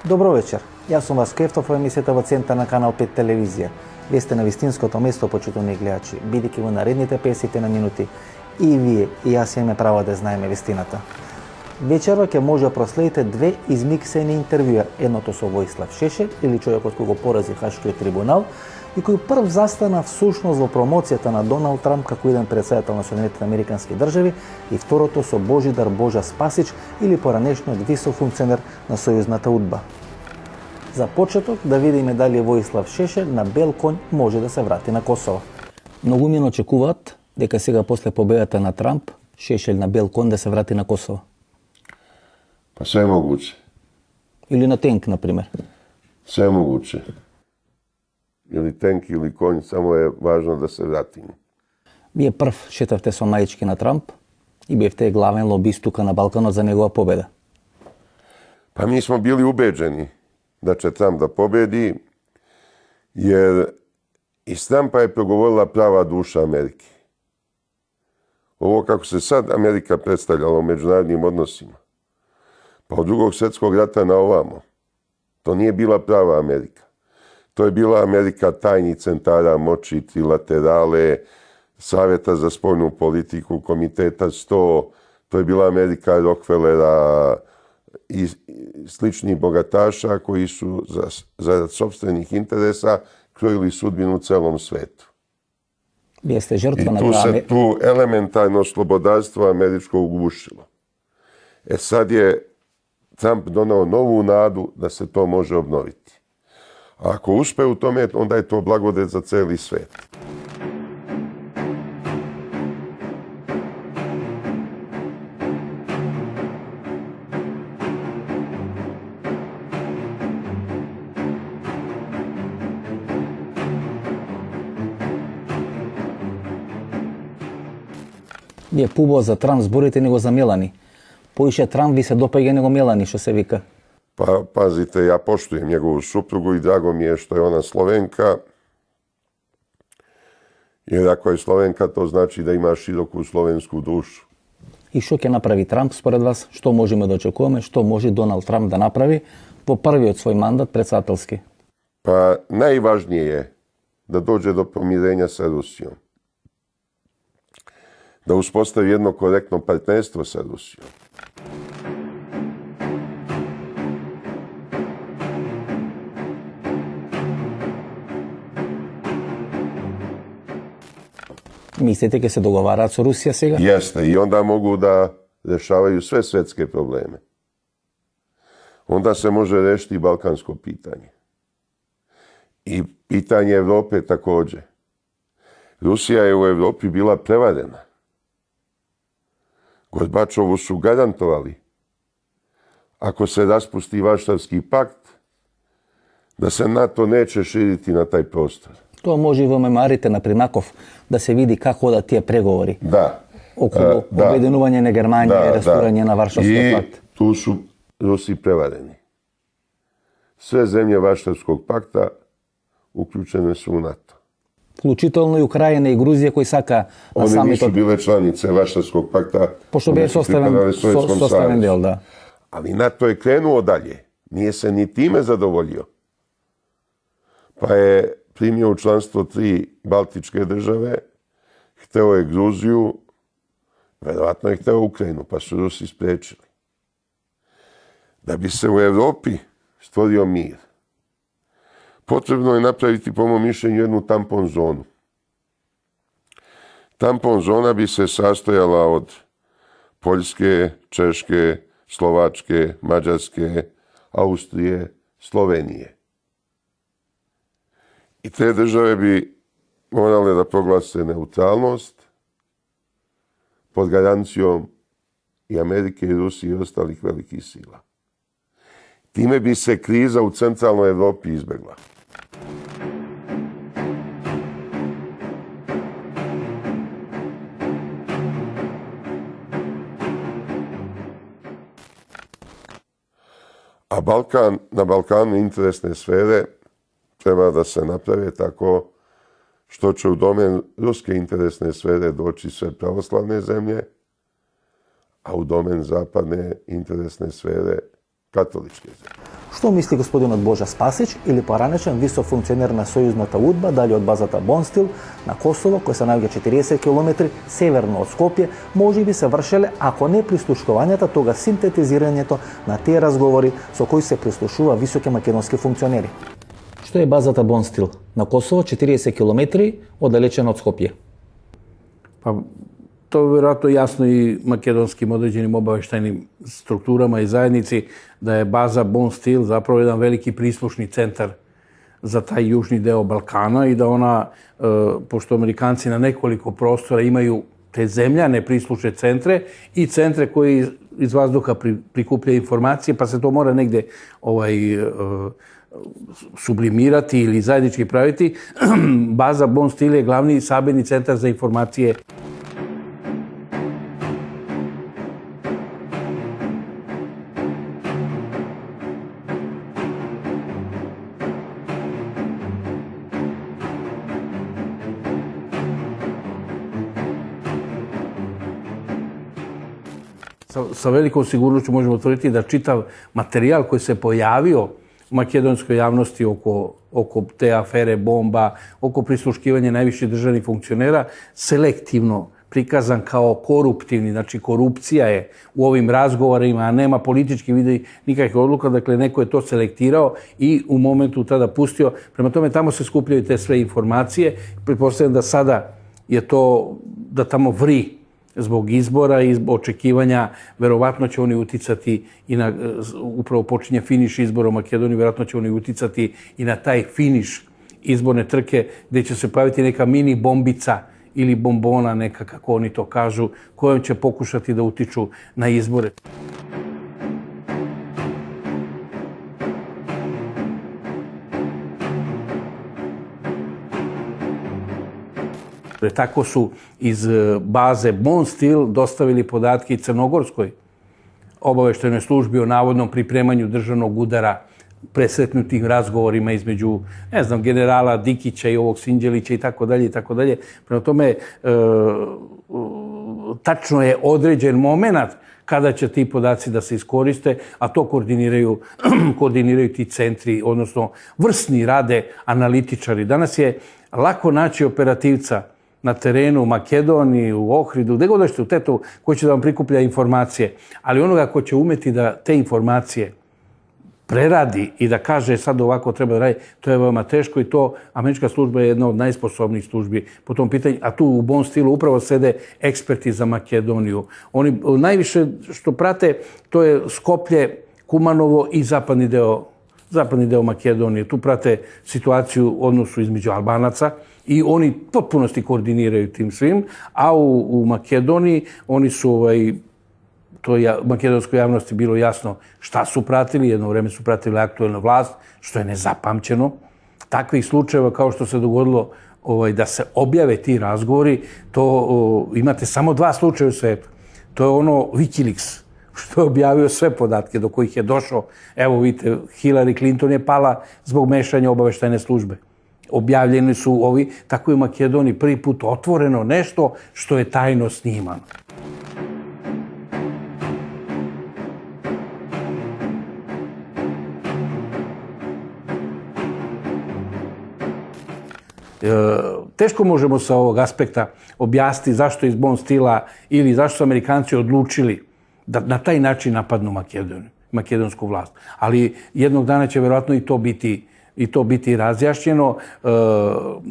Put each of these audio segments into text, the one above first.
Добро вечер. Јас сум Васко Ефтов во емисијата во центар на Канал 5 телевизија. Вие сте на вистинското место, почитувани гледачи, бидејќи во наредните 50 на минути и вие и јас имаме право да знаеме вистината. Вечерва ќе може да проследите две измиксени интервјуа, едното со Војслав Шешелј или човекот кој го порази Хашкиот трибунал и кој прв застана всушност во промоцијата на Доналд Трамп како иден председател на Соединетите Американски држави и второто со Божидар Божа Спасич или поранешниот висок функционер на сојузната удба. За почеток да видиме дали Војслав Шешелј на бел конј може да се врати на Косово. Многумина очекуваат дека сега после победата на Трамп Шешелј на бел конј да се врати на Косово. Па sve je moguće. Или на тенк, например. Sve je moguće. Ili tenk ili konj, samo je važno da se vratimo. Вие прв шетавте со мајчки на Трамп и бевте главен лобист тука на Балканот за негова победа. Pa mi smo bili ubeđeni da će Trump da pobedi, jer iz Trumpa je progovorila prava duša Amerike. Ovo kako se sad Amerika predstavljala u međunarodnim odnosima, pa od Drugog svjetskog rata na ovamo, to nije bila prava Amerika. To je bila Amerika tajnih centara moći, trilaterale, Savjeta za spoljnu politiku, Komiteta 100, to je bila Amerika Rockefellera i sličnih bogataša koji su zarad sopstvenih interesa krojili sudbinu u celom svetu. Вие сте жртва на I tu se tu elementarno slobodarstvo američko ugušilo. Sad je Trump donao novu nadu da se to može obnoviti. A ako uspe u tome, onda je to blagodet za celi svet. Вие пубо за Трамп зборите него за Мелани. Поише Трамп ви се допаѓа него Мелани, што се вика. Pa pazite, ja poštujem njegovu suprugu i drago mi je što je ona Slovenka. Jer ako je Slovenka, to znači da ima široku slovensku dušu. И што ќе направи Трамп според вас? Што можеме да очекуваме? Што може Доналд Трамп да направи во првиот свој мандат председателски? Pa najvažnije je da dođe do pomirenja sa Rusijom. Da uspostavi jedno korektno partnerstvo sa Rusijom. Мислите ќе се договараат со Русија сега? Jeste, i onda mogu da rešavaju sve svetske probleme. Onda se može rešiti i balkansko pitanje. I pitanje Evrope također. Rusija je u Evropi bila prevarena. Gorbačovu su garantovali, ako se raspusti Varšavski pakt, da se NATO neće širiti na taj prostor. Тоа може и во мемуарите на Примаков да се види како одат тие преговори. Da. Околу обединување на Германија и растурање на Варшавскиот пакт. I tu su Rusi prevareni. Sve zemlje Varšavskog pakta uključene su u NATO. Вклучително и Украина и Грузија кои сака на One nisu самитот, bile članice Varšavskog pakta. пошто one бе su pripadale Sovjetskom составен savezu. дел, да. Ali NATO je krenuo dalje. Nije se ni time zadovoljio. Pa je primio u članstvo 3 baltičke države, hteo je Gruziju, verovatno je hteo Ukrajinu, pa su Rusi sprečili. Da bi se u Evropi stvorio mir, potrebno je napraviti, po mom mišljenju, jednu tampon zonu. Tampon zona bi se sastojala od Poljske, Češke, Slovačke, Mađarske, Austrije, Slovenije. I te države bi morale da proglase neutralnost pod garancijom i Amerike i Rusije i ostalih velikih sila. Time bi se kriza u centralnoj Evropi izbegla. A na Balkanu interesne sfere treba da se naprave tako što će u domen ruske interesne sfere doći sve pravoslavne zemlje, a u domen zapadne interesne sfere katoličke zemlje. Што мисли господинот Божа Спасич или поранешен висок функционер на сојузната удба дали од базата Бонстил на Косово, кој се наоѓа 40 км северно од Скопје, може би се вршеле, ако не прислушувањата, тога синтетизирањето на тие разговори со кои се прислушува високи македонски функционери. Што е базата Бонстил? На Косово 40 км оддалечена од Скопје. Па, to je vjerojatno jasno i makedonskim određenim obaveštajnim strukturama i zajednici da je baza Bonstil zapravo jedan veliki prislušni centar za taj južni deo Balkana i da ona, pošto Amerikanci na nekoliko prostora imaju te zemljane prislušne centre i centre koji iz vazduha prikupljaju informacije, pa se to mora negde sublimirati ili zajednički praviti. Baza Bonstil je glavni sabirni centar za informacije. Sa velikom sigurnošću možemo utvrditi da čitav materijal koji se pojavio u makedonskoj javnosti oko te afere bomba, oko prisluškivanja najviših državnih funkcionera, selektivno prikazan kao koruptivni, znači korupcija je u ovim razgovorima, a nema politički vidi nikakvih odluka, dakle neko je to selektirao i u momentu tada pustio. Prema tome tamo se skupljaju te sve informacije. Pretpostavljam da sada je to, da tamo vri zbog izbora i očekivanja, verovatno će oni uticati i na, upravo počinje finiš izbora u Makedoniji, verovatno će oni uticati i na taj finiš izborne trke gdje će se pojaviti neka mini bombica ili bombona neka, kako oni to kažu, kojom će pokušati da utiču na izbore. Tako su iz baze Bonstil dostavili podatke i crnogorskoj obaveštajnoj službi o navodnom pripremanju državnog udara, presretnutim razgovorima između, ne znam, generala Dikića i ovog Sinđelića i tako dalje i tako dalje. Prema tome, tačno je određen moment kada će ti podaci da se iskoriste, a to koordiniraju ti centri, odnosno vrsni rade analitičari. Danas je lako naći operativca na terenu u Makedoniji, u Ohridu, gde god dođete u Tetovu, koji će da vam prikuplja informacije. Ali onoga ko će umeti da te informacije preradi i da kaže sad ovako treba da radi, to je veoma teško i to američka služba je jedna od najsposobnijih službi po tom pitanju, a tu u Bonstilu upravo sede eksperti za Makedoniju. Oni najviše što prate, to je Skoplje, Kumanovo i zapadni deo Makedonije. Tu prate situaciju u odnosu između Albanaca i oni potpunosti koordiniraju tim svim, a u Makedoniji oni su, to je makedonskoj javnosti bilo jasno šta su pratili, jedno vreme su pratili aktuelnu vlast, što je nezapamćeno. Takvih slučajeva kao što se dogodilo da se objave ti razgovori, to imate samo 2 slučaja u svetu. To je ono Wikileaks, što je objavio sve podatke do kojih je došao. Evo vidite, Hillary Clinton je pala zbog mešanja obaveštajne službe. Objavljeni su ovi, tako je u Makedoniji prvi put otvoreno nešto što je tajno snimano. Teško možemo sa ovog aspekta objasniti zašto iz Bonstila ili zašto su Amerikanci odlučili da na taj način napadnu Makedoniju, makedonsku vlast. Ali jednog dana će verovatno i to biti razjašnjeno.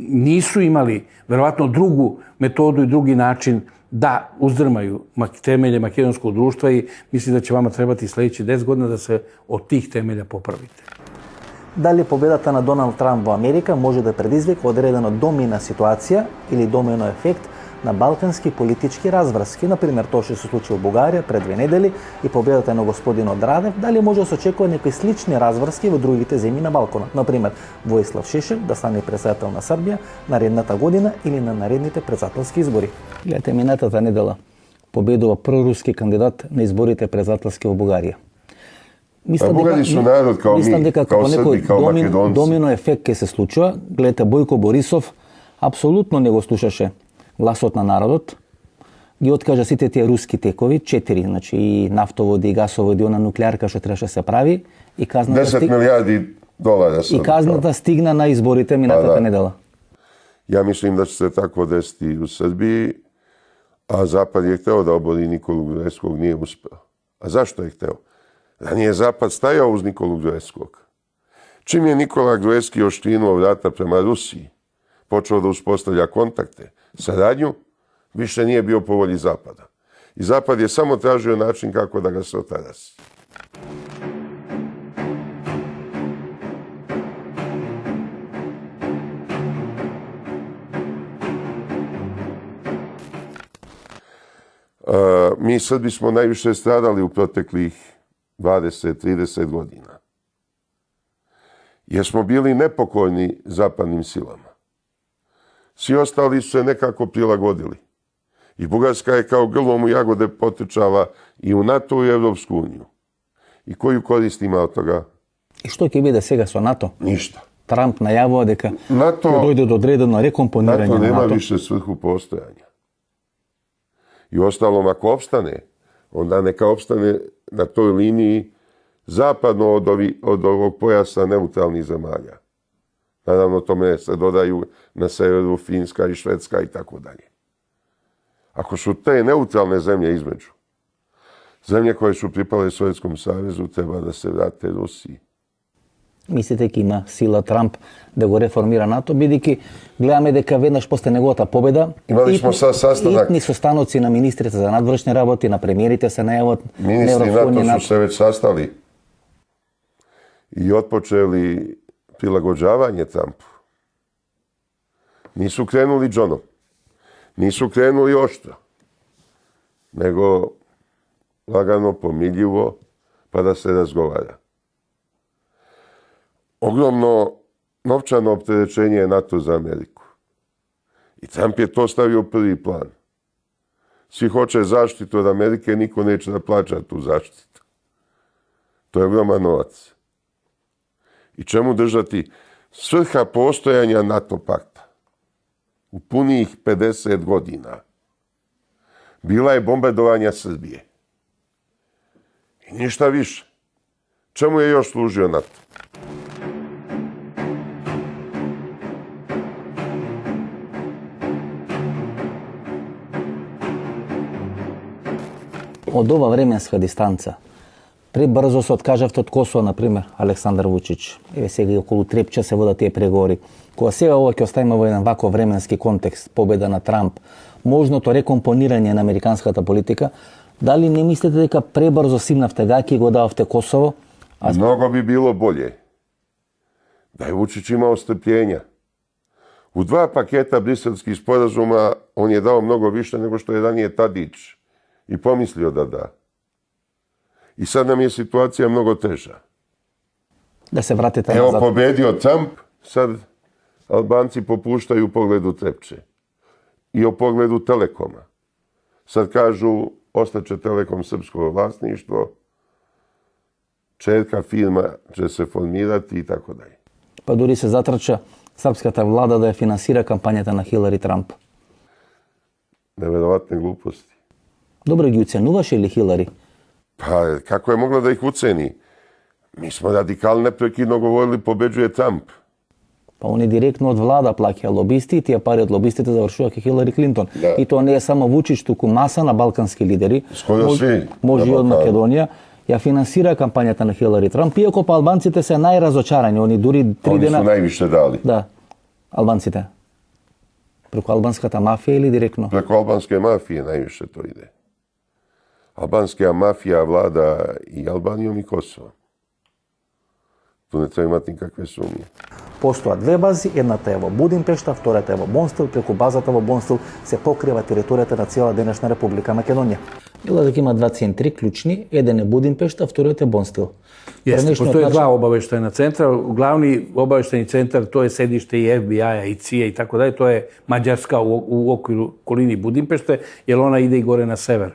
Nisu imali verovatno drugu metodu i drugi način da uzdrmaju temelje makedonskog društva i mislim da će vama trebati sljedeći 10 godina da se od tih temelja popravite. Дали победата на Доналд Трамп во Америка може да предизвика одредена домина ситуација или домино ефект на балкански политички разврски, например тоа што се случи во Бугарија пред 2 недели и победата на господинот Радев, дали може да се очекува некои слични разврски во другите земји на Балканот, например Војслав Шешел да стане председател на Србија наредната година или на наредните председателски избори. Гледате, минатата недела победува проруски кандидат на изборите председателски во Бугарија. Бугари су народ као ми, као Срби, као Македонци. Домино ефект ке се случува. Гледате, Бојко Борисов апсолутно не го слушаше гласот на народот. ги откажа сите тие руски текови, 4, значи и нафтоводи, и гасоводи, она нуклеарка што требаше се прави, и казната 10 milijardi dolara. и казната стигна на изборите минатата недела. Ja mislim da će se tako desiti i u Srbiji, a Zapad je hteo da obori Nikolu Gruevskog, nije uspeo. A zašto je hteo? Da nije Zapad stajao uz Nikolu Gruevskog. Čim je Nikola Gruevski oštrinuo vrata prema Rusiji, počeo da uspostavlja kontakte, saradnju, više nije bio po volji Zapada. I Zapad je samo tražio način kako da ga se otarasi. Mi Srbi smo najviše stradali u proteklih 20-30 godina. Jer smo bili nepokorni zapadnim silama. Svi ostali su se nekako prilagodili. I Bugarska je kao grlom u jagode potrčala i u NATO i Evropsku uniju. I koju korist ima od toga? И што ќе биде сега со НАТО? Ništa. Трамп најавува дека NATO, ќе дојде до одредено рекомпонирање NATO на nema НАТО. više svrhu postojanja. I ostalom, ako opstane, onda neka opstane na toj liniji zapadno od ovog pojasa neutralnih zemalja. Naravno, tome se dodaju na severu Finska i Švedska i tako dalje. Ako su te neutralne zemlje između, zemlje koje su pripale Sovjetskom savezu, treba da se vrate Rusiji. Мислите ќе има сила Трамп да го реформира НАТО, бидејќи гледаме дека веднаш после неговата победа Имали смо sad sastanak. итни состаноци на министрите за надвршни работи, на премиерите се најават Ministri NATO su se već sastali i otpočeli prilagođavanje Trumpu. Nisu krenuli džonom, nisu krenuli oštro, nego lagano, pomiljivo, pa da se razgovara. Ogromno novčano opterećenje je NATO za Ameriku. I Trump je to stavio u prvi plan. Svi hoće zaštitu od Amerike, niko neće da plaća tu zaštitu. To je ogroman novac. I čemu držati? Svrha postojanja NATO pakta u punih 50 godina bila je bombardovanja Srbije. I ništa više. Čemu je još služio NATO? Од ова временска дистанца, пребрзо се откажавте од Косово, например, Александар Вучич. Еве сега и околу Трепча се водат тие преговори. Кога сега ова ќе оставиме во еден вако временски контекст, победа на Трамп, можното рекомпонирање на американската политика, дали не мислите дека пребрзо симнавте гаќи и го дававте Косово? Mnogo bi bilo bolje da je Vučić imao strpljenja. U 2 paketa briselskih sporazuma on je dao mnogo više nego što je ranije Tadić i pomislio da da. I sad nam je situacija mnogo teža. Да се вратите Evo назад. pobedio Trump, sad Albanci popuštaju u pogledu Trepče i o pogledu Telekoma. Sad kažu ostaće Telekom srpsko vlasništvo, čerka firma će se formirati i tako dalje. Па дури се затрча српската влада да ја финансира кампањата на Хилари Трамп. Neverovatne gluposti. Добро ги уценуваше ли Хилари? Pa kako je mogla da ih uceni? Mi smo radikali neprekidno govorili pobeđuje Trump. Па они директно од влада плаќа лобисти и тие пари од лобистите завршуваат кај Хилари Клинтон. Да. И тоа не е само Вучич, туку маса на балкански лидери. Скоро сви Може на и од Балкану. Македонија. Ја финансира кампањата на Хилари Трамп, иако па албанците се најразочарани. Они дури 3 Oni su дена... najviše dali. Да, албанците. Преку албанската мафија или директно? Preko albanske mafije najviše to ide. Albanska mafija vlada i Albanijom i Kosovom. Tu ne treba imati nikakve sumnje. Постојат 2 бази, едната е во Будимпешта, втората е во Бонстил, преку базата во Бонстил се покрива територијата на цела денешна Република Македонија. Мила дека има 2 центри клучни, еден е Будимпешта, вториот е Бонстил. Jeste, Пренешниот postoje начин- 2 obaveštajna centra. Glavni obaveštajni centar, to je sedište i FBI-a i CIA i tako dalje, to je Mađarska u okviru okolini Budimpešte, jer ona ide i gore na sever.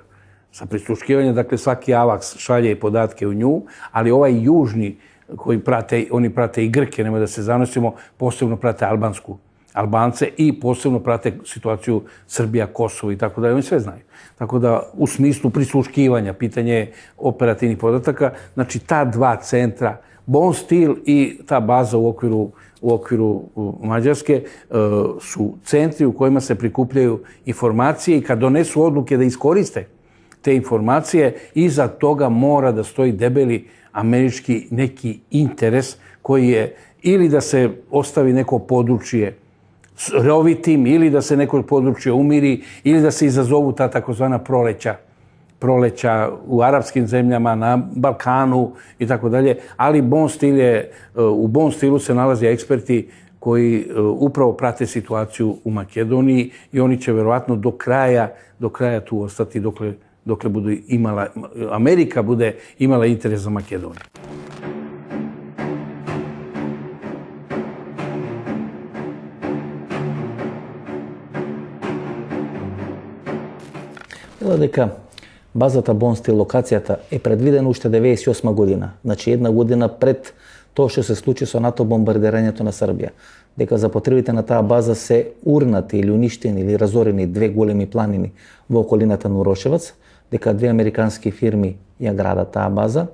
Sa prisluškivanjem, dakle svaki AVAX šalje podatke u nju, ali ovaj južni koji prate, oni prate i Grke, nemoj da se zanosimo, posebno prate albansku Albance i posebno prate situaciju Srbija, Kosovo i tako dalje. Oni sve znaju. Tako da u smislu prisluškivanja, pitanje operativnih podataka, znači ta dva centra, Bon Stil i ta baza u okviru Mađarske su centri u kojima se prikupljaju informacije i kad donesu odluke da iskoriste te informacije, iza toga mora da stoji debeli američki neki interes koji je ili da se ostavi neko područje rovitim, ili da se neko područje umiri, ili da se izazovu ta takozvana proleća u arapskim zemljama, na Balkanu i tako dalje. Ali u Bon Stilu se nalaze eksperti koji upravo prate situaciju u Makedoniji i oni će verovatno do kraja tu ostati dokle Amerika bude imala interes za Makedoniju. Дела дека базата Bon Stil, локацијата, е предвидена уште 98 година. Значи една година пред тоа што се случи со НАТО бомбардирањето на Србија. Дека за потребите на таа база се урнати или уништени или разорени две големи планини во околината на Урошевац, дека две американски фирми ја градат таа база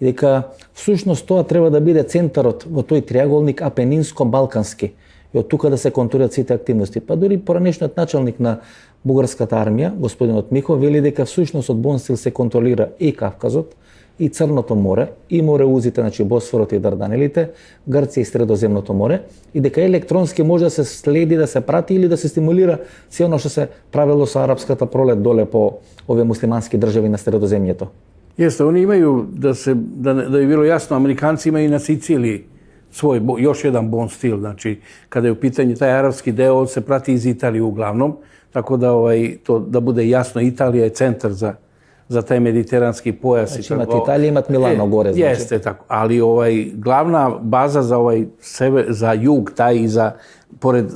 и дека всушност тоа треба да биде центарот во тој триаголник апенинско-балкански и од тука да се контролират сите активности. Па дури поранешниот началник на Бугарската армија, господинот Михо, вели дека всушност од Bon Stil се контролира и Кавказот, и Црното море, и мореузите, значи Босфорот и Дарданелите, Грција и Средоземното море, и дека електронски може да се следи, да се прати или да се стимулира се оно што се правило со арапската пролет доле по овие муслимански држави на Средоземјето. Jeste, oni imaju, da je bilo jasno, Amerikanci imaju na Siciliji još jedan Bon Stil, znači kada je u pitanju taj arapski deo, on se prati iz Italije uglavnom, tako da to da bude jasno, Italija je centar za taj mediteranski pojas. Znači imate Italiju, imate Milano gore. Znači. Jeste, tako, ali glavna baza za jug, taj i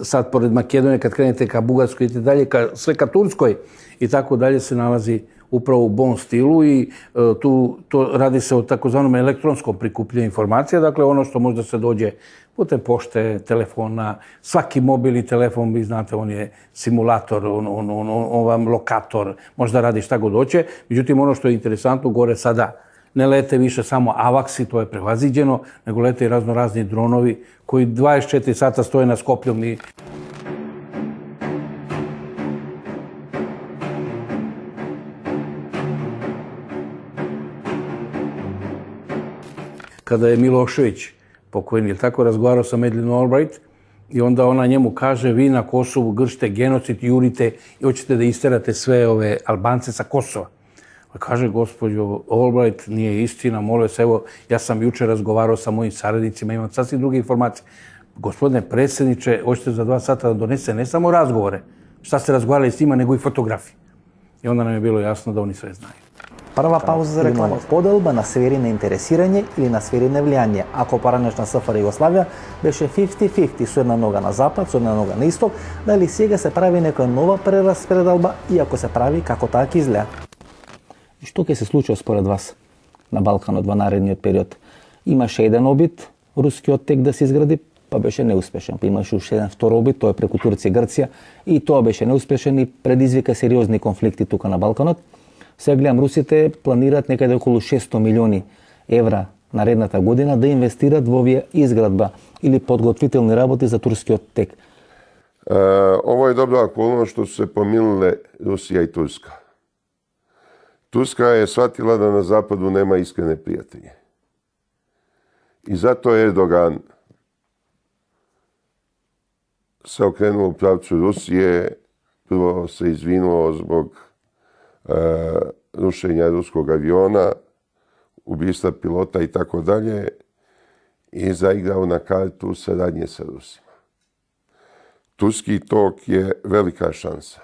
sad pored Makedonije, kad krenete ka Bugarskoj i dalje, sve ka Turskoj i tako dalje se nalazi upravo u Bon Stilu i to radi se o takozvanom elektronskom prikupljanju informacija, dakle ono što možda se dođe putem pošte, telefona, svaki mobilni telefon, vi znate, on je simulator, on vam lokator, možda radi šta god hoće. Međutim, ono što je interesantno, gore sada ne lete više samo avaksi, to je prevaziđeno, nego lete i razni dronovi koji 24 sata stoje na Skopljom i kada je Milošević pokojni, je tako, razgovarao sa Madeleine Albright i onda ona njemu kaže, vi na Kosovu gršite genocid, jurite i hoćete da isterate sve ove Albance sa Kosova. Kaže, gospođo Albright, nije istina, molim se, evo, ja sam juče razgovarao sa mojim saradnicima, imam sasvim druge informacije. Gospodine predsjedniče, hoćete za 2 sata da donese ne samo razgovore, šta ste razgovarali s njima, nego i fotografije. I onda nam je bilo jasno da oni sve znaju. Прва пауза за реклама. Поделба на сфери на интересирање или на сфери на влијание. Ако поранешна СФР Југославија беше 50-50 со една нога на запад, со една нога на исток, дали сега се прави некоја нова прераспределба и ако се прави, како таа ќе изгледа? И што ќе се случи според вас на Балканот во наредниот период? Имаше еден обид, рускиот тек да се изгради, па беше неуспешен. Па имаше уште еден втор обид, тоа е преку Турција и Грција, и тоа беше неуспешен и предизвика сериозни конфликти тука на Балканот. Сега гледам, русите планираат некаде околу 600 милиони евра наредната година да инвестират во овие изградба или подготвителни работи за турскиот тек. Ovo je dobra okolnost što su se pomilile Rusija i Turska. Turska je shvatila da na zapadu nema iskrene prijatelje. I zato je Erdogan se okrenuo u pravcu Rusije, prvo se izvinuo zbog rušenja ruskog aviona, ubistva pilota i tako dalje i zaigrao na kartu saradnje sa Rusima. Turski tok je velika šansa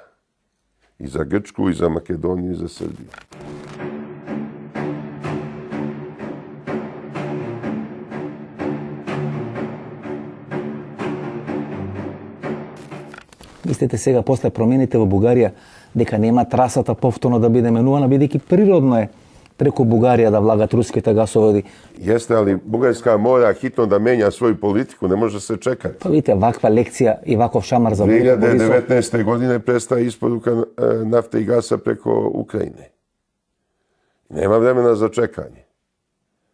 i za Grčku, i za Makedoniju, i za Srbiju. Мислите сега после промените во Бугарија дека нема трасата повторно да биде менувана, бидејќи preko Bugarija da vлагат руските гасоводи. Jeste, ali Bugarska mora hitno da menja svoju politiku, ne može se čekati. Па видите, ваква лекција и ваков шамар за Бойко Борисов. 2019. godine prestaje isporuka nafte i gasa preko Ukrajine. Nema vremena za čekanje.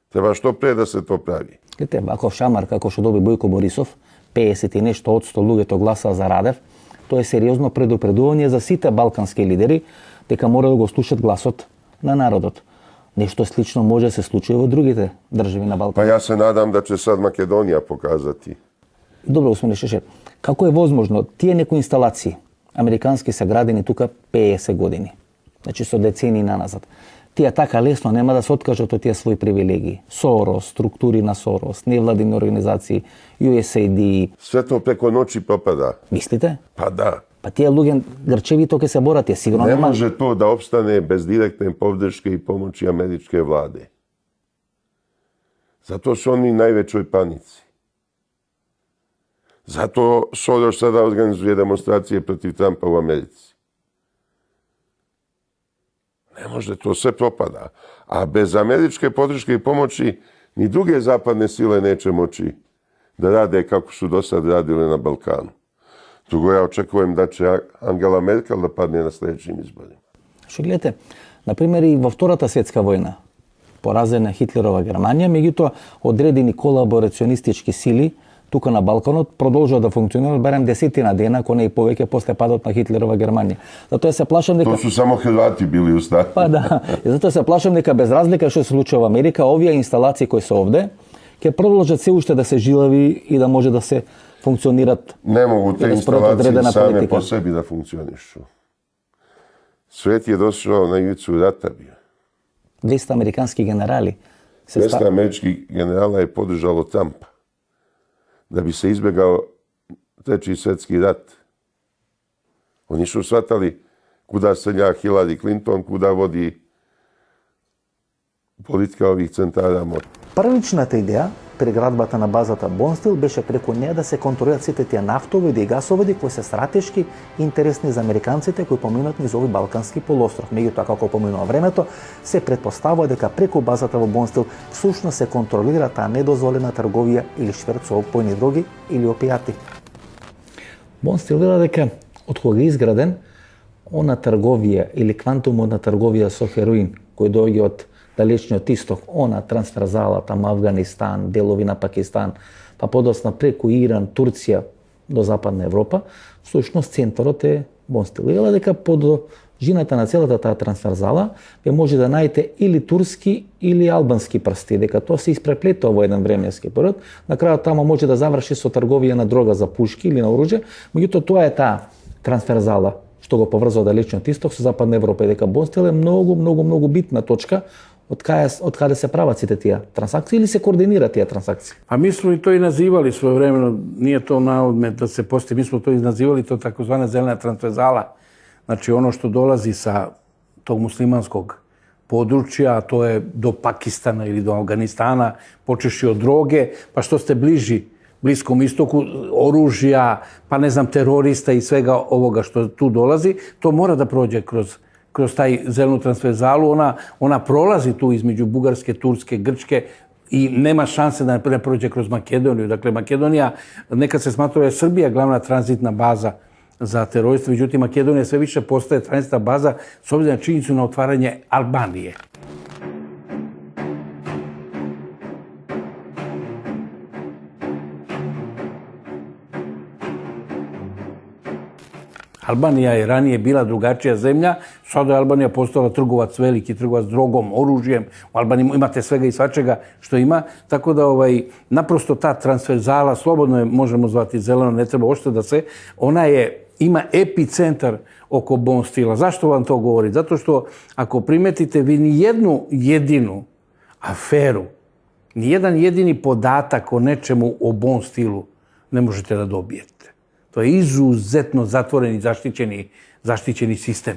Treba što pre da se to pravi. Видите, ваков шамар како што доби Бојко Борисов, 50 и нешто одсто луѓето гласаа за Радев, тоа е сериозно предупредување за сите балкански лидери дека мора да го слушат гласот на народот. Нешто слично може да се случи во другите држави на Балкан. Pa ja se nadam da će sad Makedonija pokazati. Добро, господин Шешер, како е возможно тие некои инсталации американски се градени тука 50 години, значи со децени наназад, тие така лесно нема да се откажат од тие своји привилегии. Сорос, структури на Сорос, невладини организации, USAID. Sve to preko noći propada. Мислите? Pa da. Па тие луѓе грчевито ќе се борат, тие сигурно Ne нема. može to da opstane bez direktne podrške i pomoći američke vlade. Zato su oni u najvećoj panici. Zato Soros sada organizuje demonstracije protiv Trumpa u Americi. Ne može, to sve propada. A bez američke podrške i pomoći ni druge zapadne sile neće moći da rade kako su do sad radile na Balkanu. Drugo, ja očekujem da će Angela Merkel da padne na sljedećim izborima. Што гледате, например и во Втората светска војна, поразена Хитлерова Германија, меѓутоа одредени колаборационистички сили тука на Балканот продолжува да функционираат барем десетина дена, ако не и повеќе после падот на Хитлерова Германија. Затоа се плашам дека To su samo Hrvati bili u startu. Па да, и затоа се плашам дека без разлика што се случува во Америка, овие инсталации кои се овде ќе продолжат се уште да се жилави и да може да се функционират. Ne mogu te da sprovode instalacije određena same politika. po sebi da funkcionišu. Svet je došao na ivicu rata bio. 200 американски генерали се 200 američkih generala je podržalo Trumpa da bi se izbjegao treći svjetski rat. Oni su shvatali kuda srlja Hillary Clinton, kuda vodi politika ovih centara moći. Првичната идеја при градбата на базата Бонстил беше преку неја да се контролират сите тие нафтоводи и гасоводи кои се стратешки интересни за американците кои поминат низ овој балкански полуостров. Меѓутоа, како поминува времето, се претпоставува дека преку базата во Бонстил всушност се контролира таа недозволена трговија или шверц со опојни дроги или опијати. Бонстил вела дека од кога е изграден, она трговија или квантумот трговија со хероин кој доаѓа од далечниот исток, она трансферзала, там Афганистан, делови на Пакистан, па подоцна преку Иран, Турција до Западна Европа, всушност центарот е Бонстил. Вела дека под жината на целата таа трансферзала ве може да најдете или турски или албански прсти, дека тоа се испреплетува во еден временски период. На крајот тамо може да заврши со трговија на дрога за пушки или на оружје, меѓутоа тоа е таа трансферзала што го поврзува далечниот исток со Западна Европа, и дека Бонстил е многу битна точка од каде се прават сите тие трансакции или се координираат тие трансакции. A mi smo i to i nazivali svojevremeno, nije to na odmet da se postoji, mi smo to i nazivali to takozvana zelena transverzala. Znači ono što dolazi sa tog muslimanskog područja, a to je do Pakistana ili do Afganistana, počeši od droge, pa što ste bliži Bliskom istoku, oružja, pa ne znam, terorista i svega ovoga što tu dolazi, to mora da prođe kroz taj zelenu transverzalu. Ona prolazi tu između Bugarske, Turske, Grčke i nema šanse da ne prođe kroz Makedoniju. Dakle, Makedonija, nekad se smatrala je Srbija glavna tranzitna baza za teroriste, međutim, Makedonija sve više postaje tranzitna baza s obzirom na činjenicu na otvaranje Albanije. Albanija je ranije bila drugačija zemlja, sada je Albanija postala trgovac, veliki trgovac drogom, oružjem. U Albaniji imate svega i svačega što ima, tako da naprosto ta transverzala, slobodno je možemo zvati zeleno, ne treba ošte da se, ona ima epicentar oko Bonstila. Zašto vam to govori? Zato što ako primetite, vi ni jednu jedinu aferu, ni jedan jedini podatak o nečemu o Bonstilu ne možete da dobijete. To je izuzetno zatvoren i zaštićeni sistem.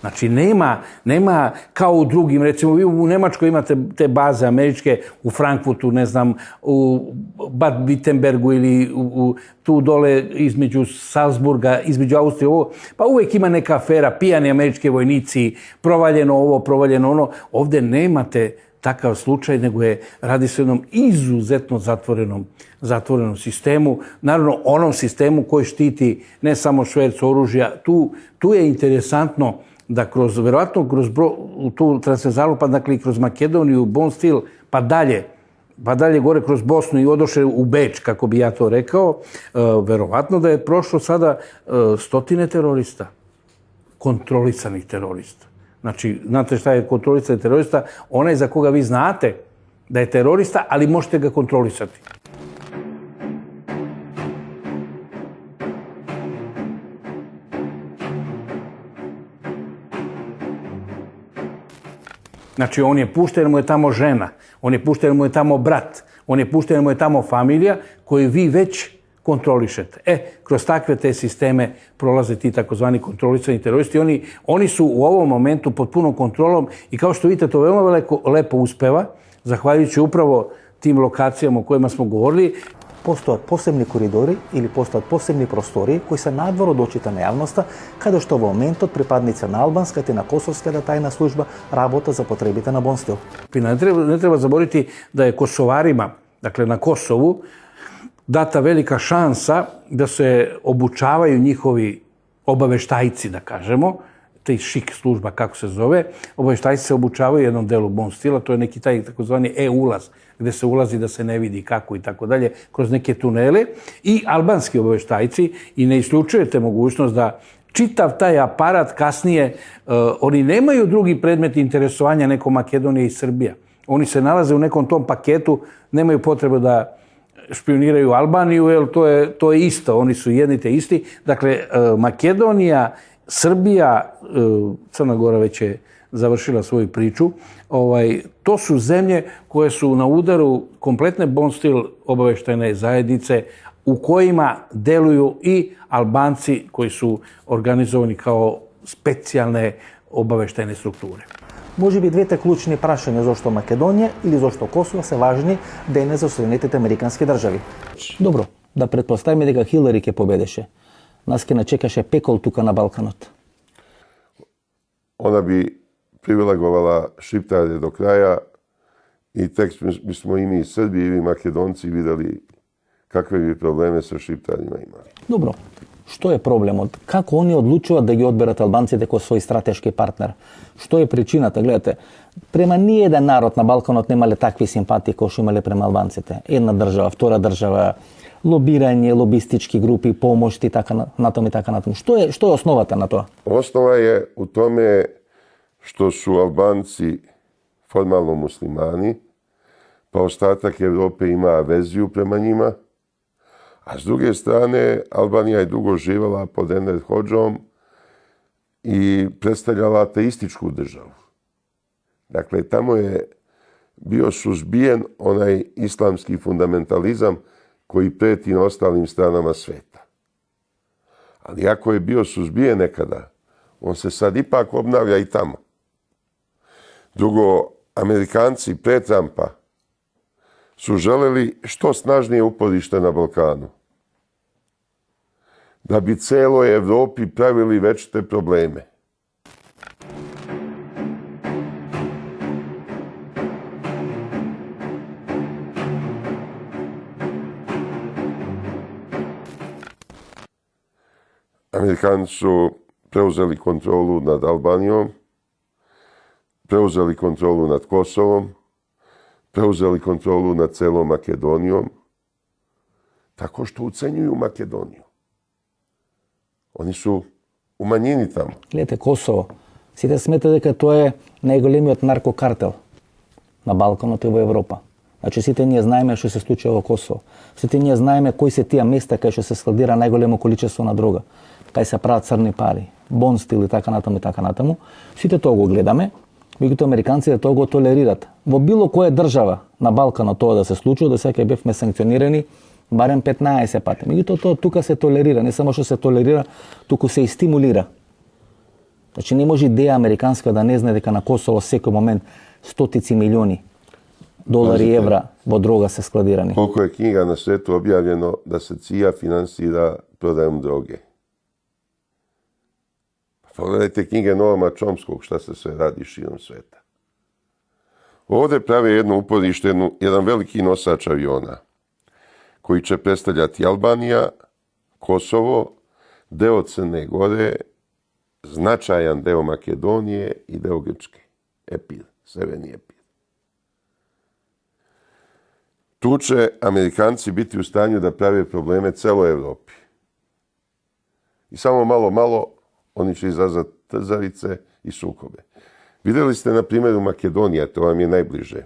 Znači nema kao u drugim, recimo vi u Njemačkoj imate te baze američke, u Frankfurtu, ne znam, u Bad Wittenbergu ili tu dole između Salzburga, između Austrije, ovo, pa uvijek ima neka afera, pijani američki vojnici, provaljeno ovo, provaljeno ono. Ovdje nemate takav slučaj, nego radi se o jednom izuzetno zatvorenom sistemu. Naravno, onom sistemu koji štiti ne samo šverc oružja. Tu je interesantno da verovatno kroz tu transverzalu, pa dakle i kroz Makedoniju, Bon Stil, pa dalje gore kroz Bosnu i odoše u Beč, kako bi ja to rekao, verovatno da je prošlo sada stotine terorista, kontrolisanih terorista. Znači, znate šta je kontrolisani terorista? Onaj za koga vi znate da je terorista, ali možete ga kontrolisati. Znači, on je pušten, mu je tamo žena, on je pušten, mu je tamo brat, on je pušten, mu je tamo familija koju vi već kontrolišete. Kroz takve te sisteme prolaze ti takozvani kontrolisani teroristi. Oni su u ovom momentu pod punom kontrolom i kao što vidite, to veoma lepo uspeva, zahvaljujući upravo tim lokacijama o kojima smo govorili. Postoje posebni koridori ili postoje posebni prostori koji se nadvor od očitane javnosti, kada što u momentu pripadnica na albanska te na kosovska da tajna služba rabota za potrebite na Bon Stil. Ne treba zaboraviti da je Kosovarima, dakle na Kosovu, data velika šansa da se obučavaju njihovi obaveštajci, da kažemo, te šik služba, kako se zove. Obaveštajci se obučavaju u jednom delu Bon Stila, to je neki taj takozvani ulaz, gde se ulazi da se ne vidi kako i tako dalje, kroz neke tunele. I albanski obaveštajci, i ne isključujete mogućnost da čitav taj aparat kasnije, oni nemaju drugi predmet interesovanja neko Makedonija i Srbija. Oni se nalaze u nekom tom paketu, nemaju potrebu da špioniraju Albaniju, jer to je isto, oni su jedni te isti. Dakle, Makedonija, Srbija, Crna Gora već je završila svoju priču, to su zemlje koje su na udaru kompletne Bon Stil obaveštajne zajednice u kojima deluju i Albanci koji su organizovani kao specijalne obaveštajne strukture. Може би двете клучни прашања зошто Македонија или зошто Косово се важни денес за Соединетите американски држави. Добро, да претпоставиме дека Хилари ќе победеше. Нас ќе начекаше пекол тука на Балканот. Ona bi privilegovala Šiptare do kraja i tek bismo i mi Srbi i mi Makedonci videli kakve bi probleme sa Šiptarima imali. Добро, што е проблемот? Како они одлучуваат да ги одберат албанците како свој стратешки партнер? Што е причината? Гледате, према ниеден народ на Балканот немале такви симпатии кои што имале према албанците. Една држава, втора држава, лобирање, лобистички групи, помошти, така натаму и така натаму. Што е основата на тоа? Osnova je u tome što su Albanci formalno muslimani, pa ostatak Evrope ima averziju prema njima, a s druge strane Albanija je dugo živala pod Enver Hodžom i predstavljala ateističku državu. Dakle, tamo je bio suzbijen onaj islamski fundamentalizam koji preti na ostalim stranama sveta. Ali ako je bio suzbijen nekada, on se sad ipak obnavlja i tamo. Drugo, Amerikanci pre Trumpa su želeli što snažnije uporište na Balkanu, da bi celoj Evropi pravili večite probleme. Amerikanci su preuzeli kontrolu nad Albanijom, preuzeli kontrolu nad Kosovom, preuzeli kontrolu nad celom Makedonijom, tako što ucenjuju Makedoniju. Oni su u manjini tamo. Гледате, Косово. Сите смета дека тоа е најголемиот наркокартел на Балканот и во Европа. Значи, сите ние знаеме што се случува во Косово. Сите ние знаеме кои се тие места кај што се складира најголемо количество на дрога, кај се прават црни пари, Бон Стил и така натаму и така натаму. Сите тоа го гледаме, меѓутоа американците тоа го толерират. Во било која држава на Балканот тоа да се случува, до сега бевме санкционирани барем 15 пати. Меѓутоа тоа тука се толерира, не само што се толерира, туку се и стимулира. Znači, ne može ideja amerikanska da ne zna дека na Kosovo всеки момент стотици милиони долари и евра во droga se skladirani. Koliko je knjiga na svijetu objavljeno da se CIA finansira prodajom droge. Pogledajte knjige Noama Chomskog, šta se sve radi širom svijeta. Ovdje prave jedno uporište, jedan veliki nosač aviona, koji će predstavljati Albanija, Kosovo, deo Crne Gore, značajan deo Makedonije i deo Grčke. Epir, severni Epir. Tu će Amerikanci biti u stanju da prave probleme celoj Evropi. I samo malo oni će izazvati trzavice i sukobe. Vidjeli ste na primjeru Makedonije, to vam je najbliže.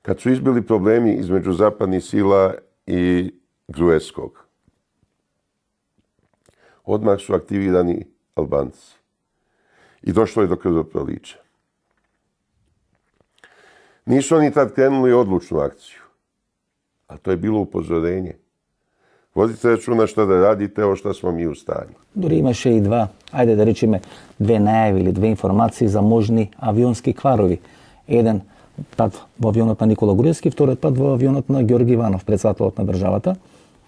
Kad su izbili problemi između zapadnih sila i Gruevskog, odmah su aktivirani Albanci. I došlo je do krvoprolića. Nisu oni tad krenuli odlučnu akciju, a to je bilo upozorenje. Vodite računa šta da radite, o šta smo mi u stanju. Дори имаше и два, ајде да речеме, две најави или две информации за можни авионски кварови. Еден пат во авионот на Никола Груевски, вториот пат во авионот на Георги Иванов, председателот на државата.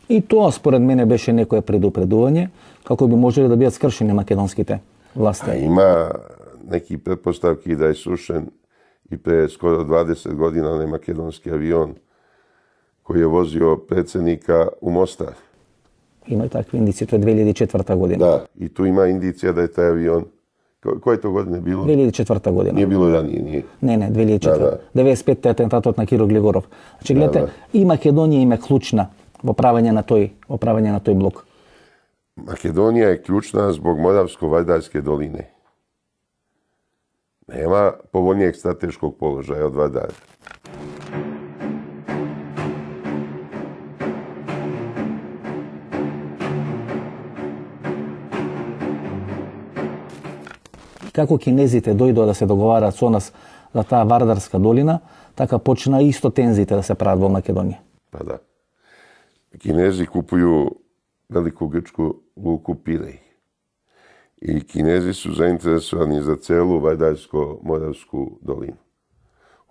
И тоа според мене беше некое предупредување како би можеле да бидат скршени македонските власти. A ima neki pretpostavki da je srušen i pre skoro 20 godina onaj makedonski avion koji je vozio predsjednika u Mostar. Има и такви индици, тоа е 2004 година. Da, i tu ima indicija da je taj avion... Koje to godine bilo? 2004 година. Nije bilo ranije, nije. Не, 2004. Да. 95 е атентатот на Киро Глигоров. Значи гледате, и Македонија им е клучна во правење на тој блок. Makedonija je ključna zbog Moravsko-Vardarske doline. Nema povoljnijeg strateškog položaja od Vardara. Како кинезите дојдоа да се договараат со нас за таа Вардарска долина, така почна исто тензиите да се прават во Македонија. Pa da. Kinezi kupuju veliku grčku luku Pirej. I Kinezi su zainteresovani za celu Vardarsko-Moravsku dolinu.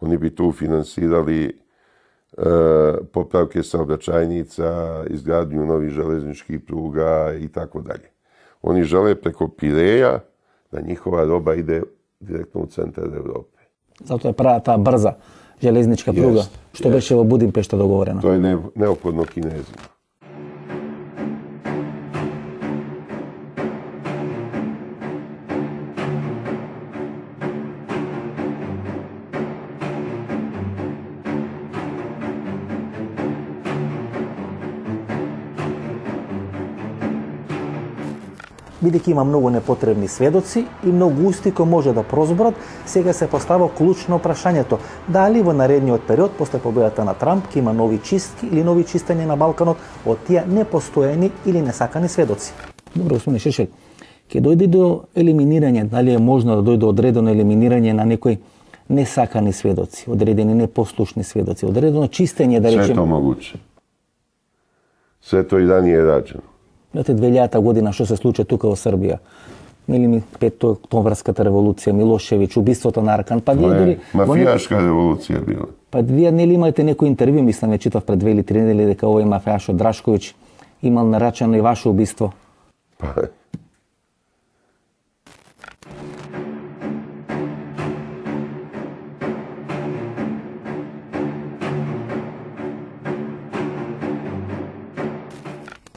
Oni bi tu finansirali popravke saobraćajnica, izgradnju novih železničkih pruga i tako dalje. Oni žele preko Pireja da njihova roba ide direktno u centar Evrope. Затоа е прават таа брза железничка пруга, што беше во Будимпешта договорено. To je neophodno Kinezima. Бидејќи има многу непотребни сведоци и многу усти кои може да прозборат, сега се постава клучно прашањето дали во наредниот период, после победата на Трамп, ќе има нови чистки или нови чистења на Балканот од тие непостојани или несакани сведоци. Добро, господин Шешел, ќе дојде до елиминирање, дали е можно да дојде одредено елиминирање на некои несакани сведоци, одредени непослушни сведоци, одредено чистење, да Sve je речеме. to moguće. Sve to i ranije je rađeno. Знаете, 2000 година што се случи тука во Србија. Нели ми 5 октомврската револуција, Милошевиќ, убиството на Аркан, па вие дури Mafijaška revolucija bila. па вие нели имате некој интервју, мислам, ја читав пред 2 или 3 недели дека овој мафијашо Драшковиќ имал нарачано и ваше убиство. Pa,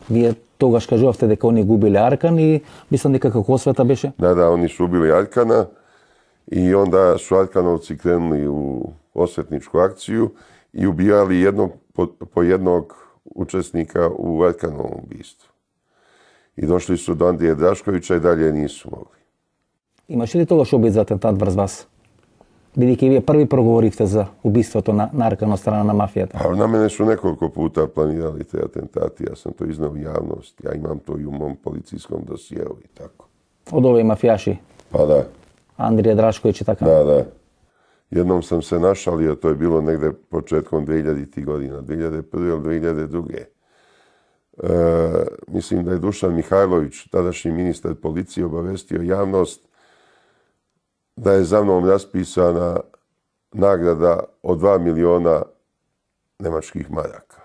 Вие тогаш кажувавте дека они губиле Аркан и мислам дека како освета беше. da, oni su ubili Arkana i onda su Arkanovci krenuli u osvetničku akciju i ubijali po jednog učesnika u Arkanovom ubistvu. I došli su do Andrije Draškovića i dalje nisu mogli. Имаше ли тогаш обид за атентат врз вас? Бидејќи вие први проговоривте за убиството на Аркан од страна на мафијата. A na mene su nekoliko puta planirali te atentati, ja sam to iznao u javnost, ja imam to i u mom policijskom dosijeu i tako. Од овој мафијаши, Pa da, Андрија Драшковиќ и така. da. Jednom sam se našalio, to je bilo negde početkom 2000. godina, 2001. ili 2002. mislim da je Dušan Mihajlović, tadašnji ministar policije, obavestio javnost da je za mnom raspisana nagrada od 2 miliona nemačkih maraka.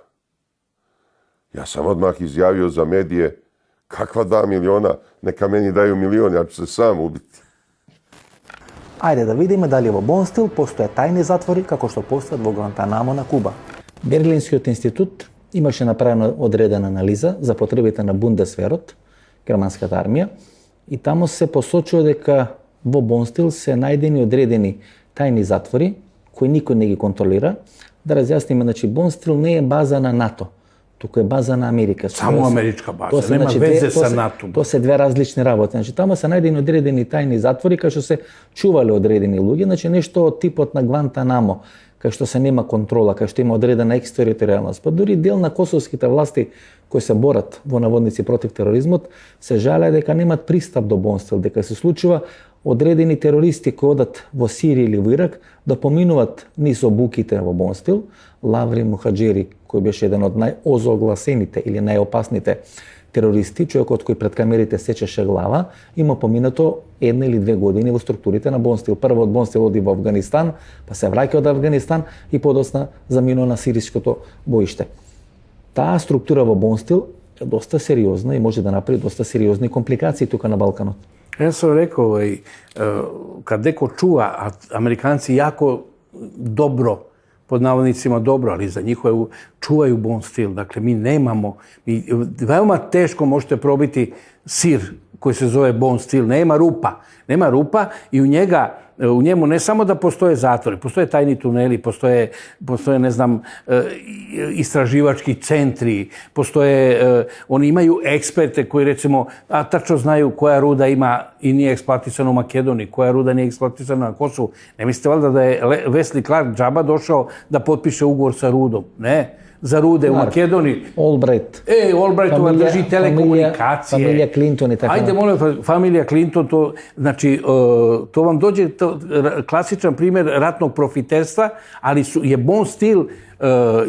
Ja sam odmah izjavio za medije, kakva 2 miliona, neka meni daju 1 milion, ja ću se sam ubiti. Ajde da vidimo da li ovo bon stil postoje tajni zatvori kako što postoje во Гуантанамо на Куба. Берлинскиот институт имаше направена одредена анализа за потребите на Бундесверот, германската армија, и тамо се посочува дека во bon stil се најдени одредени тајни затвори кои никој не ги контролира. Да разјасниме, значи bon stil не е база на НАТО, туку е база на Америка. Само америчка база, нема везе со НАТО. Тоа се две различни работи. Значи тамо се најдени одредени тајни затвори кај што се чувале одредени луѓе, значи нешто од типот на Гвантанамо, кај што се нема контрола, кај што има одредена екстериторијалност. Па дури дел на косовските власти кои се борат во наводници против тероризмот, се жалеа дека немат пристап до bon stil, дека се случува одредени терористи кои одат во Сирија или во Ирак да поминуваат низ обуките во bon stil. Лаври Мухаџери, кој беше еден од најозогласените или најопасните терористи, човекот кој пред камерите сечеше глава, има поминато 1 или 2 години во структурите на bon stil. Прво од bon stil оди во Афганистан, па се враќа од Афганистан и подосна заминува на сириското боиште. Таа структура во bon stil е доста сериозна и може да направи доста сериозни компликации тука на Балканот. Ja sam rekao, kad neko čuva, a Amerikanci jako dobro, pod navodnicima dobro, ali za njihove čuvaju bon stil. Dakle, mi nemamo, veoma teško možete probiti sir koji se zove bon stil. Nema rupa i u njemu ne samo da postoje zatvori, postoje tajni tuneli, postoje ne znam, istraživački centri, oni imaju eksperte koji recimo, tačno znaju koja ruda ima i nije eksploatisana u Makedoniji, koja ruda nije eksploatisana na Kosovu. Ne mislite valjda da je Wesley Clark džaba došao da potpiše ugovor sa rudom? Ne. Za rude u Makedoniji. Albright. Albright drži telekomunikacije. Familija Clinton i tako. Ajde, molim, familija Clinton, to vam dođe klasičan primjer ratnog profiterstva, ali je bon stil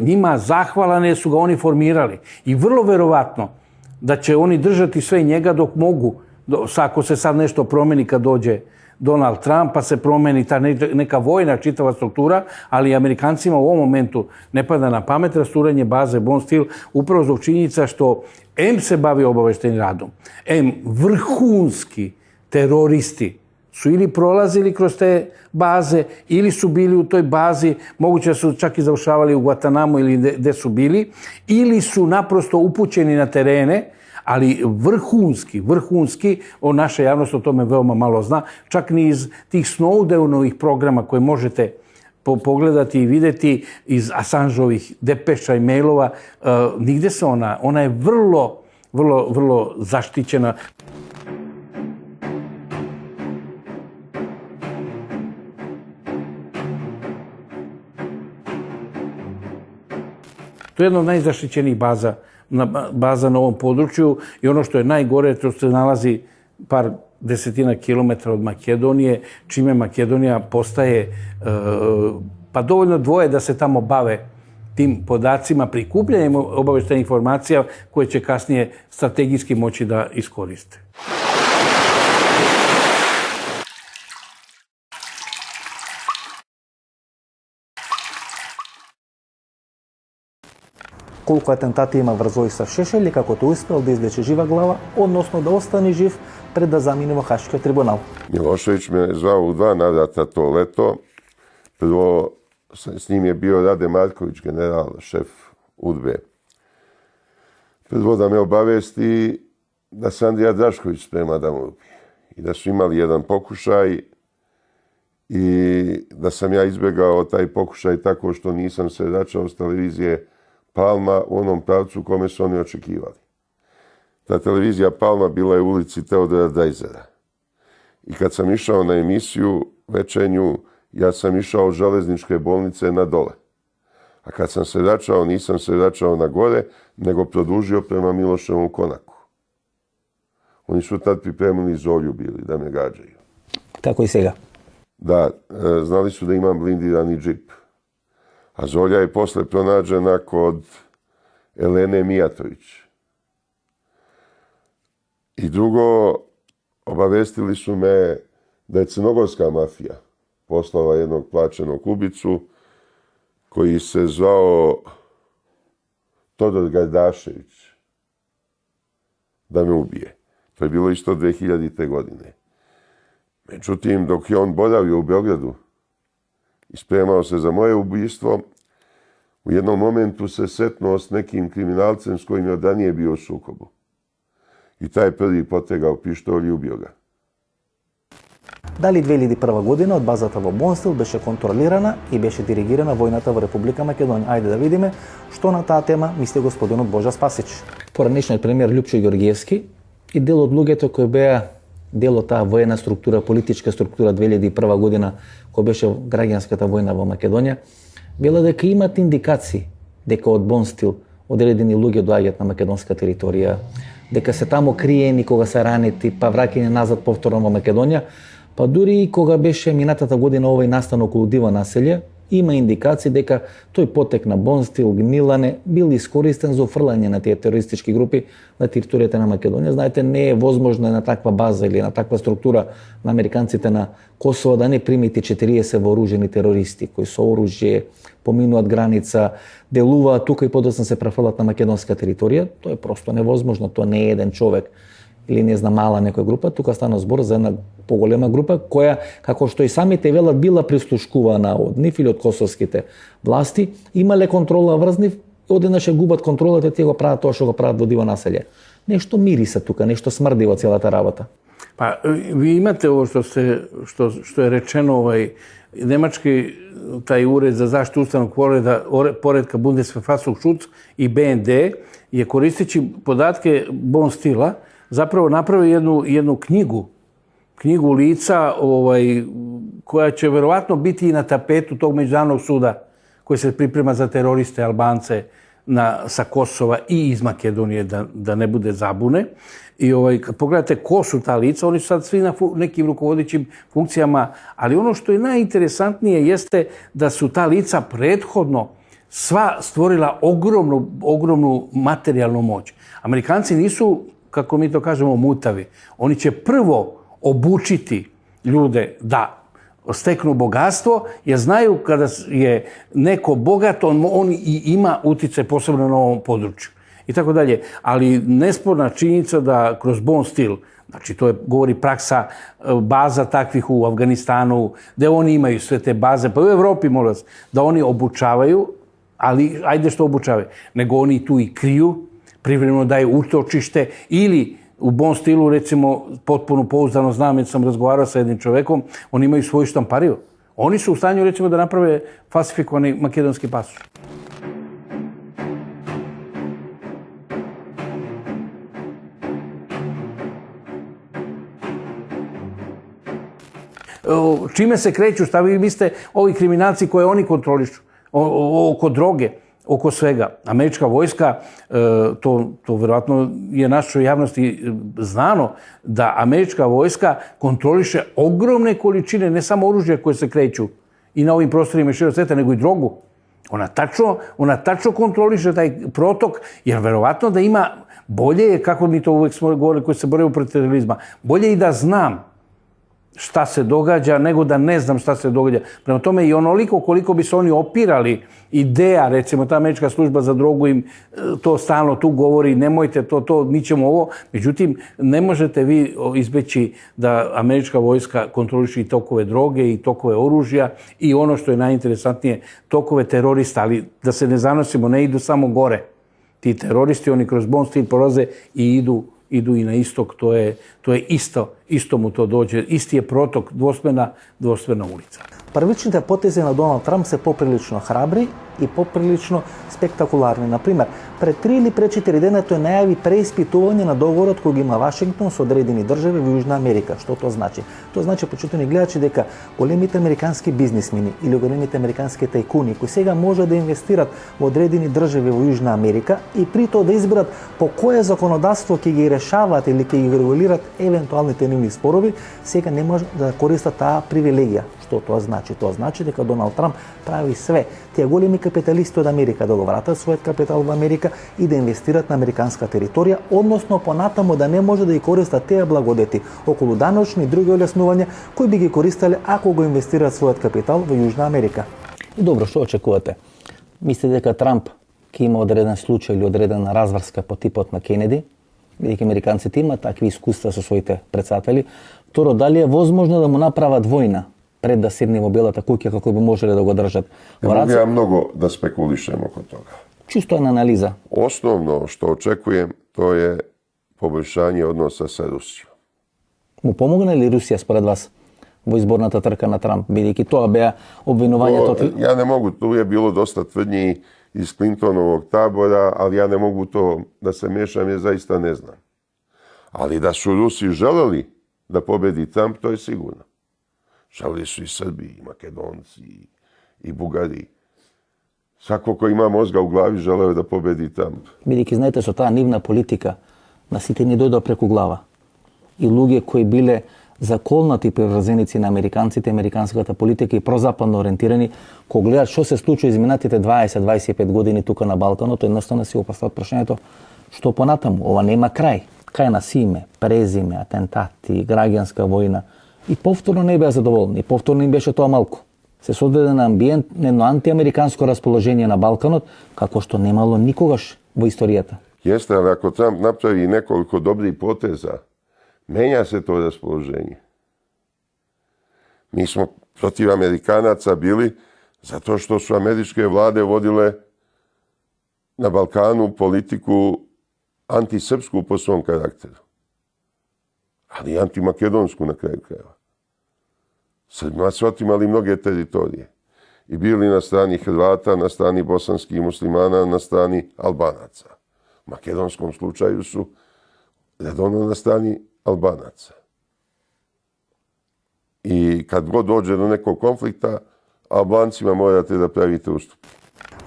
njima zahvalan jer su ga oni formirali. I vrlo verovatno da će oni držati sve njega dok mogu, ako se sad nešto promeni kad dođe Donald Trump, pa se promeni ta neka vojna čitava struktura, ali Amerikancima u ovom momentu ne pada na pamet rasturanje baze bon stil, upravo zbog činjenica što M se bavi obaveštajnim radom, M vrhunski teroristi su ili prolazili kroz te baze, ili su bili u toj bazi, moguće su čak i završavali u Guantanamo ili gde su bili, ili su naprosto upućeni na terene, ali vrhunski, naša javnost o tome veoma malo zna, čak ni iz tih Snowdenovih programa koje možete pogledati i videti iz Assangeovih depeša i mailova, nigde se ona je vrlo zaštićena. To je jedna od najzaštićenijih baza na ovom području i ono što je najgore, to se nalazi par desetina kilometara od Makedonije, čime Makedonija postaje pa dovoljno dvoje da se tamo bave tim podacima, prikupljanjem obaveštajnih informacija koje će kasnije strategijski moći da iskoriste. Колку атентати има врз Војсав Шешел и како тој успел да извлече жива глава, односно да остане жив пред да замине во Хашкиот трибунал. Milošević me je zvao u 2 navrata to leto. Prvo s njim je bio Rade Marković, general, šef UDBE. Prvo da me obavesti da se Andrija Drašković sprema da mu ubije. I da su imali jedan pokušaj i da sam ja izbjegao taj pokušaj tako što nisam se vraćao s televizije Palma u onom pravcu u kome su oni očekivali. Ta televizija Palma bila je u ulici Teodora Drajzera. I kad sam išao na emisiju večernju, ja sam išao od železničke bolnice na dole. A kad sam se vraćao, nisam se vraćao na gore, nego produžio prema Miloševom konaku. Oni su tad pripremili Zolju bili da me gađaju. Tako i сега. Da, znali su da imam blindirani džip. A Zolja je posle pronađena kod Elene Mijatović. I drugo, obavestili su me da je crnogorska mafija poslala jednog plaćenog ubicu koji se zvao Todor Gardašević da me ubije. To je bilo isto 2000. godine. Međutim, dok je on boravio u Beogradu i spremao se za moje ubistvo, u jednom momentu se setnuo s nekim kriminalcem s kojim je od ranije bio u sukobu. I taj prvi potegao pištolj i ubio ga. Дали 2001 година од базата во Бонстил беше контролирана и беше диригирана војната во Република Македонија? Ајде да видиме што на таа тема мисли господинот Божа Спасич. Поранешниот премиер Љупчо Ѓорѓиевски и дел од луѓето кои беа дел од таа воена структура, политичка структура 2001 година, која беше граѓанската војна во Македонија, вела дека имат индикации дека од Бонстил одредени луѓе доаѓаат на македонска територија, дека се таму криени кога се ранети, па враќање назад повторно во Македонија. Па дури и кога беше минатата година овој настан околу Дива населје, има индикации дека тој потек на Бонстил, Гнилане бил искористен за офрлање на тие терористички групи на територијата на Македонија. Знаете, не е возможно на таква база или на таква структура на американците на Косово да не примити 40 вооружени терористи кои со оружје поминуваат граница, делуваат тука и подоцна се префрлат на македонска територија. Тоа е просто невозможно, тоа не е еден човек или не знам мала некоја група, тука стана збор за една поголема група која, како што и самите велат, била прислушкувана од нив или од косовските власти, имале контрола врз нив, одеднаш губат контролата, тие го прават тоа што го прават во Диво населје. Нешто мириса тука, нешто смрди во целата работа. Pa vi imate ovo što je rečeno, nemački taj ured za zaštitu ustavnog poretka Bundesverfassungsschutz i BND je koristeći podatke Bonstila zapravo napravio jednu knjigu lica koja će verovatno biti i na tapetu tog međunarodnog suda koji se priprema za teroriste Albance sa Kosova i iz Makedonije, da ne bude zabune. I kad pogledate ko su ta lica, oni su sad svi na nekim rukovodećim funkcijama, ali ono što je najinteresantnije jeste da su ta lica prethodno sva stvorila ogromnu materijalnu moć. Amerikanci nisu, kako mi to kažemo, mutavi. Oni će prvo obučiti ljude da steknu bogatstvo, jer znaju kada je neko bogat, on i ima utice posebno na ovom području. I tako dalje. Ali nesporna činjenica da kroz Bonstil, znači to govori praksa baza takvih u Afganistanu, gde oni imaju sve te baze, pa u Evropi, molim vas, da oni obučavaju, ali ajde što obučavaju, nego oni tu i kriju, privremeno daju utočište ili u Bonstilu, recimo, potpuno pouzdano znam, jer sam razgovarao sa jednim čovekom, oni imaju svoju štampariju. Oni su u stanju, recimo, da naprave falsifikovani makedonski pasoš. Čime se kreću, šta vi mislite, ovi kriminalci koje oni kontrolišu, oko droge, oko svega. Američka vojska, to verovatno je našoj javnosti znano, da američka vojska kontroliše ogromne količine, ne samo oružja koje se kreću i na ovim prostorima širom sveta, nego i drogu. Ona tačno kontroliše taj protok, jer verovatno da ima, bolje je, kako mi to uvek smo govorili koji se boraju protiv terorizma, bolje i da znam šta se događa, nego da ne znam šta se događa. Prema tome i onoliko koliko bi se oni opirali ideja, recimo ta američka služba za drogu im to stalno tu govori, nemojte to, mi ćemo ovo. Međutim, ne možete vi izbeći da američka vojska kontroliši i tokove droge i tokove oružja i ono što je najinteresantnije, tokove terorista, ali da se ne zanosimo, ne idu samo gore. Ti teroristi, oni kroz Bonstil prolaze i idu i na istok, to je isto mu to dođe, isti je protok, dvosmerna ulica. Првичните потези на Доналд Трамп се поприлично храбри и поприлично спектакуларни. Например, пред 3 или пред 4 дена тој најави преиспитување на договорот кој ги има Вашингтон со одредени држави во Јужна Америка. Што тоа значи? Тоа значи, почитувани гледачи, дека големите американски бизнисмени или големите американски тајкуни кои сега може да инвестират во одредени држави во Јужна Америка и при тоа да изберат по кое законодавство ќе ги решаваат или ќе ги регулират евентуалните нивни спорови, сега не може да користат таа привилегија. Што тоа значи? Тоа значи дека Доналд Трамп прави све тие големи капиталисти од Америка да го вратат својот капитал во Америка и да инвестират на американска територија, односно понатаму да не може да ги користат тие благодети околу даночни и други олеснувања кои би ги користеле ако го инвестираат својот капитал во Јужна Америка. И добро, што очекувате? Мислите дека Трамп ќе има одреден случај или одредена разврска по типот на Кенеди, бидејќи американците имаат такви искуства со своите председатели? Второ, дали е возможно да му направат војна пред да седне во Белата куќа како би можеле да го држат? Ја многу да спекулишем око тога. Чисто една анализа. Основно што очекуjem тоа е побољшање односа со Русија. Му помогна ли Русија според вас во изборната трка на Трамп, бидејќи тоа беа обвинувањето? Ја не могу, ту е било доста тврдњи из Клинтоновог табора, ali ја не могу то да се мешам, ја заиста не знам. Ali da su Rusi želeli da pobedi Trump, to je sigurno. Želeli su i Srbi, i Makedonci, i Bugari. Svako ko ima mozga u glavi želeo da pobedi Trump. Бидејќи знаете со таа нивна политика на сите ни дојдоа преку глава. И луѓе кои биле заколнати приврзеници на американците, американската политика и прозападно ориентирани, кога гледат што се случува изминатите 20-25 години тука на Балканот, едноставно си опастваат прашањето што понатаму, ова нема крај. Крај на симе, презиме, атентати, граѓанска војна. И повторно не беа задоволни, повторно им беше тоа малку. Се создаде на амбиент, едно антиамериканско расположение на Балканот, како што немало никогаш во историјата. Jeste, ali ako Trump napravi nekoliko dobrih poteza, menja se to raspoloženje. Mi smo protiv Amerikanaca bili zato što su američke vlade vodile na Balkanu politiku antisrpsku po svom karakteru. Ali i antimakedonsku na kraju krajeva. Srbima su otimali mnoge teritorije i bili na strani Hrvata, na strani bosanskih muslimana, na strani Albanaca. U makedonskom slučaju su redovno na strani Albanaca. I kad god dođe do nekog konflikta, Albancima morate da pravite ustup.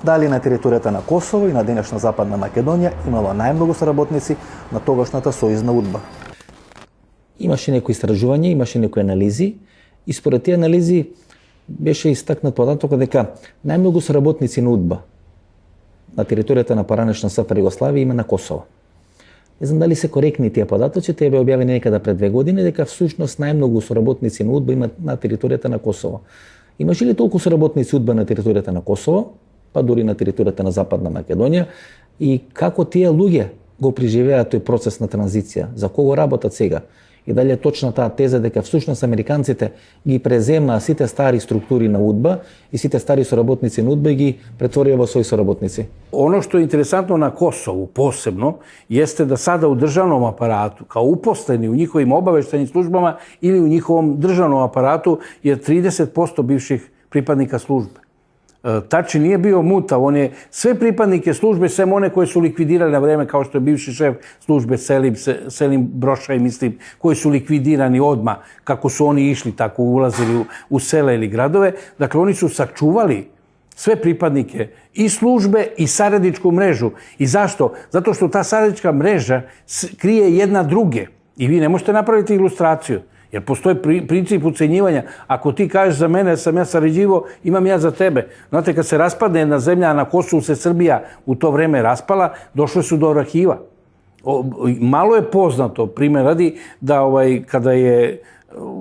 Дали на територијата на Косово и на денешна Западна Македонија имало најмногу соработници на тогашната сојузна УДБА. Имаше некои истражувања, имаше некои анализи и според тие анализи беше истакнат податокот дека најмногу соработници на УДБА на територијата на поранешна СФР Југославија има на Косово. Не знам дали се коректни тие податоци, тие беа објавени некаде пред 2 години, дека всушност најмногу соработници на УДБА имаат на територијата на Косово. Имаше ли толку соработници УДБА на територијата на Косово, па дури на територијата на Западна Македонија, и како тие луѓе го преживеаат тој процес на транзиција, за кого работат сега? И дали е точна таа теза дека всушност американците ги преземаа сите стари структури на УДБА и сите стари соработници на УДБА и ги претворија во своји соработници? Ono što je interesantno na Kosovu posebno jeste da sada u državnom aparatu, kao uposleni u njihovim obaveštajnim službama ili u njihovom državnom aparatu je 30% bivših pripadnika službe. Tači nije bio mutav, on je sve pripadnike službe, sem one koje su likvidirali na vreme, kao što je bivši šef službe Selim Brošaj, mislim, koji su likvidirani odmah, kako su oni išli, tako ulazili u sela ili gradove. Dakle, oni su sačuvali sve pripadnike i službe i saradničku mrežu. I zašto? Zato što ta saradnička mreža krije jedna druge. I vi ne možete napraviti ilustraciju. Jer postoji princip ucenjivanja. Ako ti kažeš za mene, sam ja sarađivo, imam ja za tebe. Znate, kad se raspadne jedna zemlja, na Kosovu se Srbija u to vreme raspala, došle su do arhiva. Malo je poznato, primjer radi, da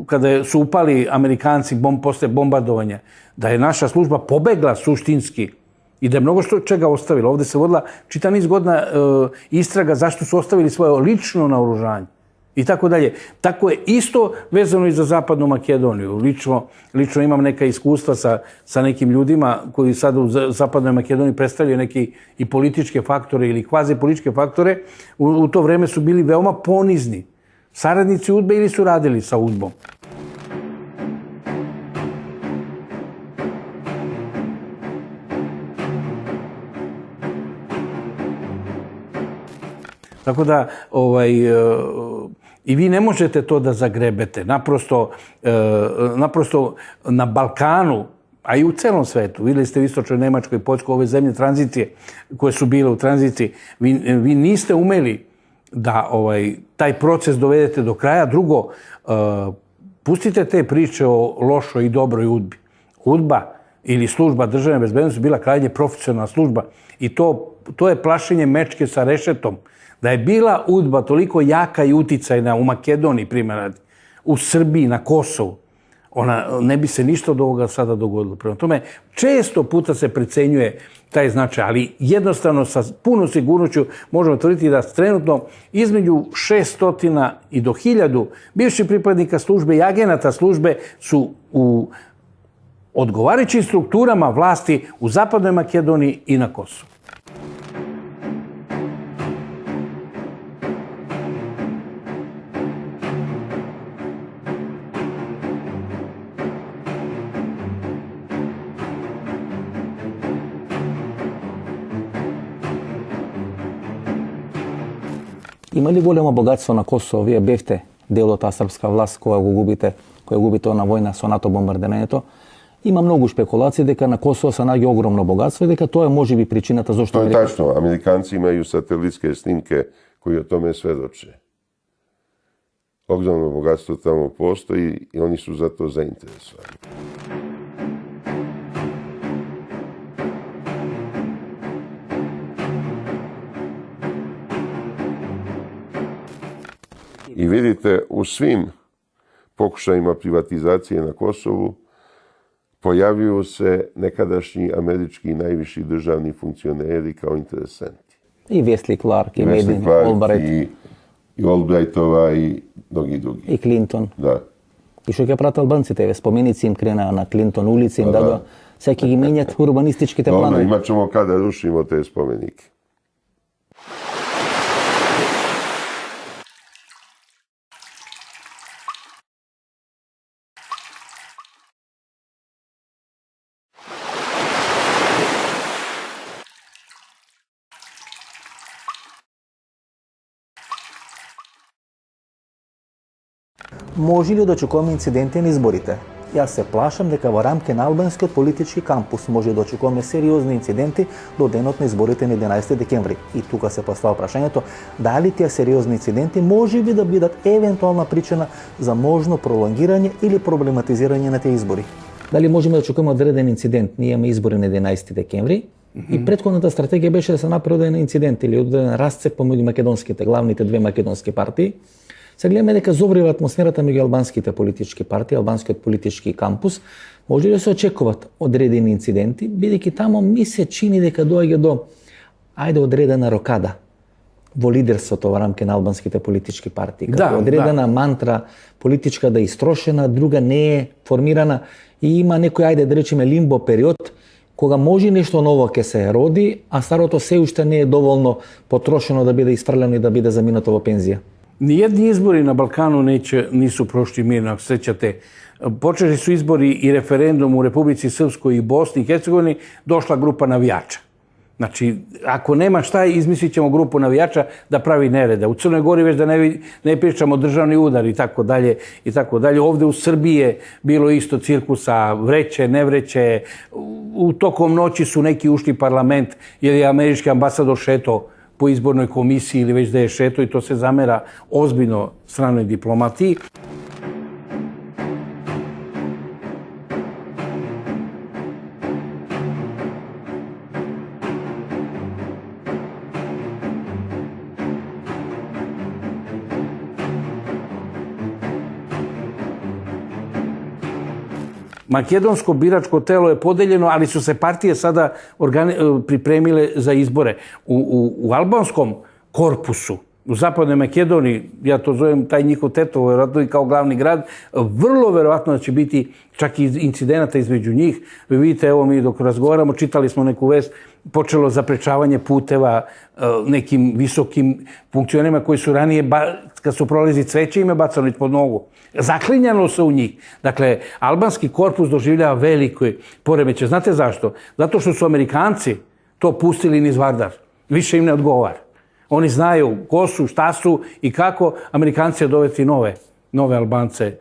kada su upali Amerikanci posle bombardovanja, da je naša služba pobegla suštinski i da je mnogo čega ostavila. Ovde se vodila čitav niz godina istraga zašto su ostavili svoje lično naoružanje. I tako dalje. Tako je isto vezano i za Zapadnu Makedoniju. Lično imam neka iskustva sa nekim ljudima koji sad u Zapadnoj Makedoniji predstavljaju neki i političke faktore ili kvazi političke faktore. U to vreme su bili veoma ponizni. Saradnici UDBE ili su radili sa UDBom. Tako da, i vi ne možete to da zagrebete. Naprosto na Balkanu, a i u celom svetu, videli ste u Istočnoj Nemačkoj, Poljskoj, ove zemlje tranzicije koje su bile u tranziciji, vi niste umeli da taj proces dovedete do kraja. Drugo, pustite te priče o lošoj i dobroj UDBI. UDBA ili služba državne bezbednosti bila krajnje profesionalna služba i to je plašenje mečke sa rešetom. Da je bila UDBA toliko jaka i uticajna u Makedoniji, primjer, u Srbiji, na Kosovu, ne bi se ništa od ovoga sada dogodilo. Prema tome, često puta se precenjuje taj značaj, ali jednostavno sa punom sigurnošću možemo tvrditi da trenutno između 600 i do 1000 bivših pripadnika službe i agenata službe su u odgovarajućim strukturama vlasti u Zapadnoj Makedoniji i na Kosovu. Има ли големо богатство на Косово? Вие бевте дел од таа српска власт која губите на војна со НАТО бомбардирањето. Има многу шпекулации дека на Косово се наѓа огромно богатство и дека тоа е можеби причината зашто... To je tačno. Amerikanci imaju satelitske snimke koji o tome svedoče. Ogromno bogatstvo tamo postoji i oni su za to zainteresovani. I vidite, u svim pokušajima privatizacije na Kosovu pojavljuju se nekadašnji američki najviši državni funkcioneri kao interesenti. И Весли Кларк, и Wesley Медин, Clark, Олбрайт, i Albrightova i mnogi drugi. и Клинтон. Da. И што ќе прават албанците? Ве споменици им крена на Клинтон улици, им дадоа, сега ќе ги менјат урбанистичките Dobro, планови. imat ćemo kada rušimo te spomenike. Може ли да очекуваме инциденти на изборите? Јас се плашам дека во рамки на албанскиот политички кампус може да очекуваме сериозни инциденти до денот на изборите на 11 декември. И тука се поставя прашањето дали тие сериозни инциденти може би да бидат евентуална причина за можно пролонгирање или проблематизирање на тие избори. Дали можеме да очекуваме одреден инцидент? Ние имаме избори на 11 декември и претходната стратегија беше да се направи одреден инцидент или одреден расцеп помеѓу македонските, главните две македонски партии. Се гледаме дека зоврива атмосферата меѓу албанските политички партии, албанскиот политички кампус, може ли да се очекуваат одредени инциденти, бидејќи тамо ми се чини дека доаѓа до одредена рокада во лидерството во рамки на албанските политички партии. Како одредена мантра политичка да е истрошена, друга не е формирана и има некој, да речеме, лимбо период, кога може нешто ново ќе се роди, а старото се уште не е доволно потрошено да биде isfrljeno и да биде заминато во пензија. Nijedni izbori na Balkanu nisu prošli mirno, ako se sjećate. Počeli su izbori i referendum u Republici Srpskoj i Bosni i Hercegovini, došla grupa navijača. Znači, ako nema šta, izmislit ćemo grupu navijača da pravi nereda. U Crnoj Gori već da ne pričamo državni udar i tako dalje i tako dalje. Ovde u Srbiji je bilo isto cirkusa, vreće, ne vreće. U tokom noći su neki ušli parlament jer je američki ambasador šetao po izbornoj komisiji ili već da je šeto i to se zamera ozbiljno stranoj diplomatiji. Makedonsko biračko telo je podeljeno, ali su se partije sada pripremile za izbore. U albanskom korpusu, u Zapadnoj Makedoniji, ja to zovem taj njihov Tetovo, vjerojatno i kao glavni grad, vrlo verovatno da će biti čak i incidenata između njih. Vi vidite, evo mi dok razgovaramo, čitali smo neku vest, počelo zaprečavanje puteva nekim visokim funkcionerima koji su ranije, kad su prolazi cveće, ime bacano ispod nogu. Zaklinjalo se u njih. Dakle, albanski korpus doživljava veliko poremeće. Znate zašto? Zato što su Amerikanci to pustili niz Vardar. Više im ne odgovara. Oni znaju ko su, šta su i kako Amerikanci dovesti nove Albance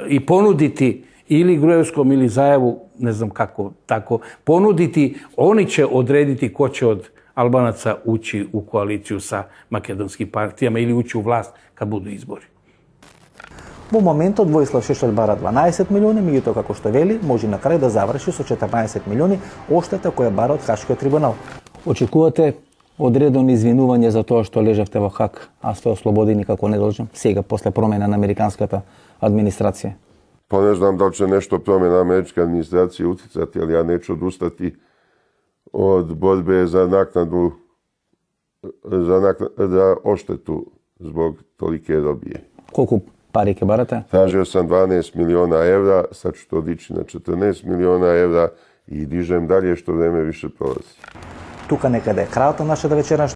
i ponuditi ili Gruevskom ili Zajevu, ne znam kako tako, ponuditi, oni će odrediti ko će od Albanaca ući u koaliciju sa makedonskim partijama ili ući u vlast kad budu izbori. Во моментот Воислав Шешелј бара 12 милиони, меѓутоа како што вели, може на крај да заврши со 14 милиони оштета која бара од Хашкиот трибунал. Очекувате одредено извинување за тоа што лежавте во Хаг, а сте ослободени како недолжен, сега после промена на американската администрација? Pa ne znam da li će nešto promjena američke administracije utjecati, ali ja neću odustati od borbe za naknadu, za odštetu zbog tolike robije. Колку пари ќе барате? Tražio sam 12 miliona evra, sad ću to dići na 14 miliona evra i dižem dalje što vreme više prolazi. Тука некаде е крајот на нашата вечерна.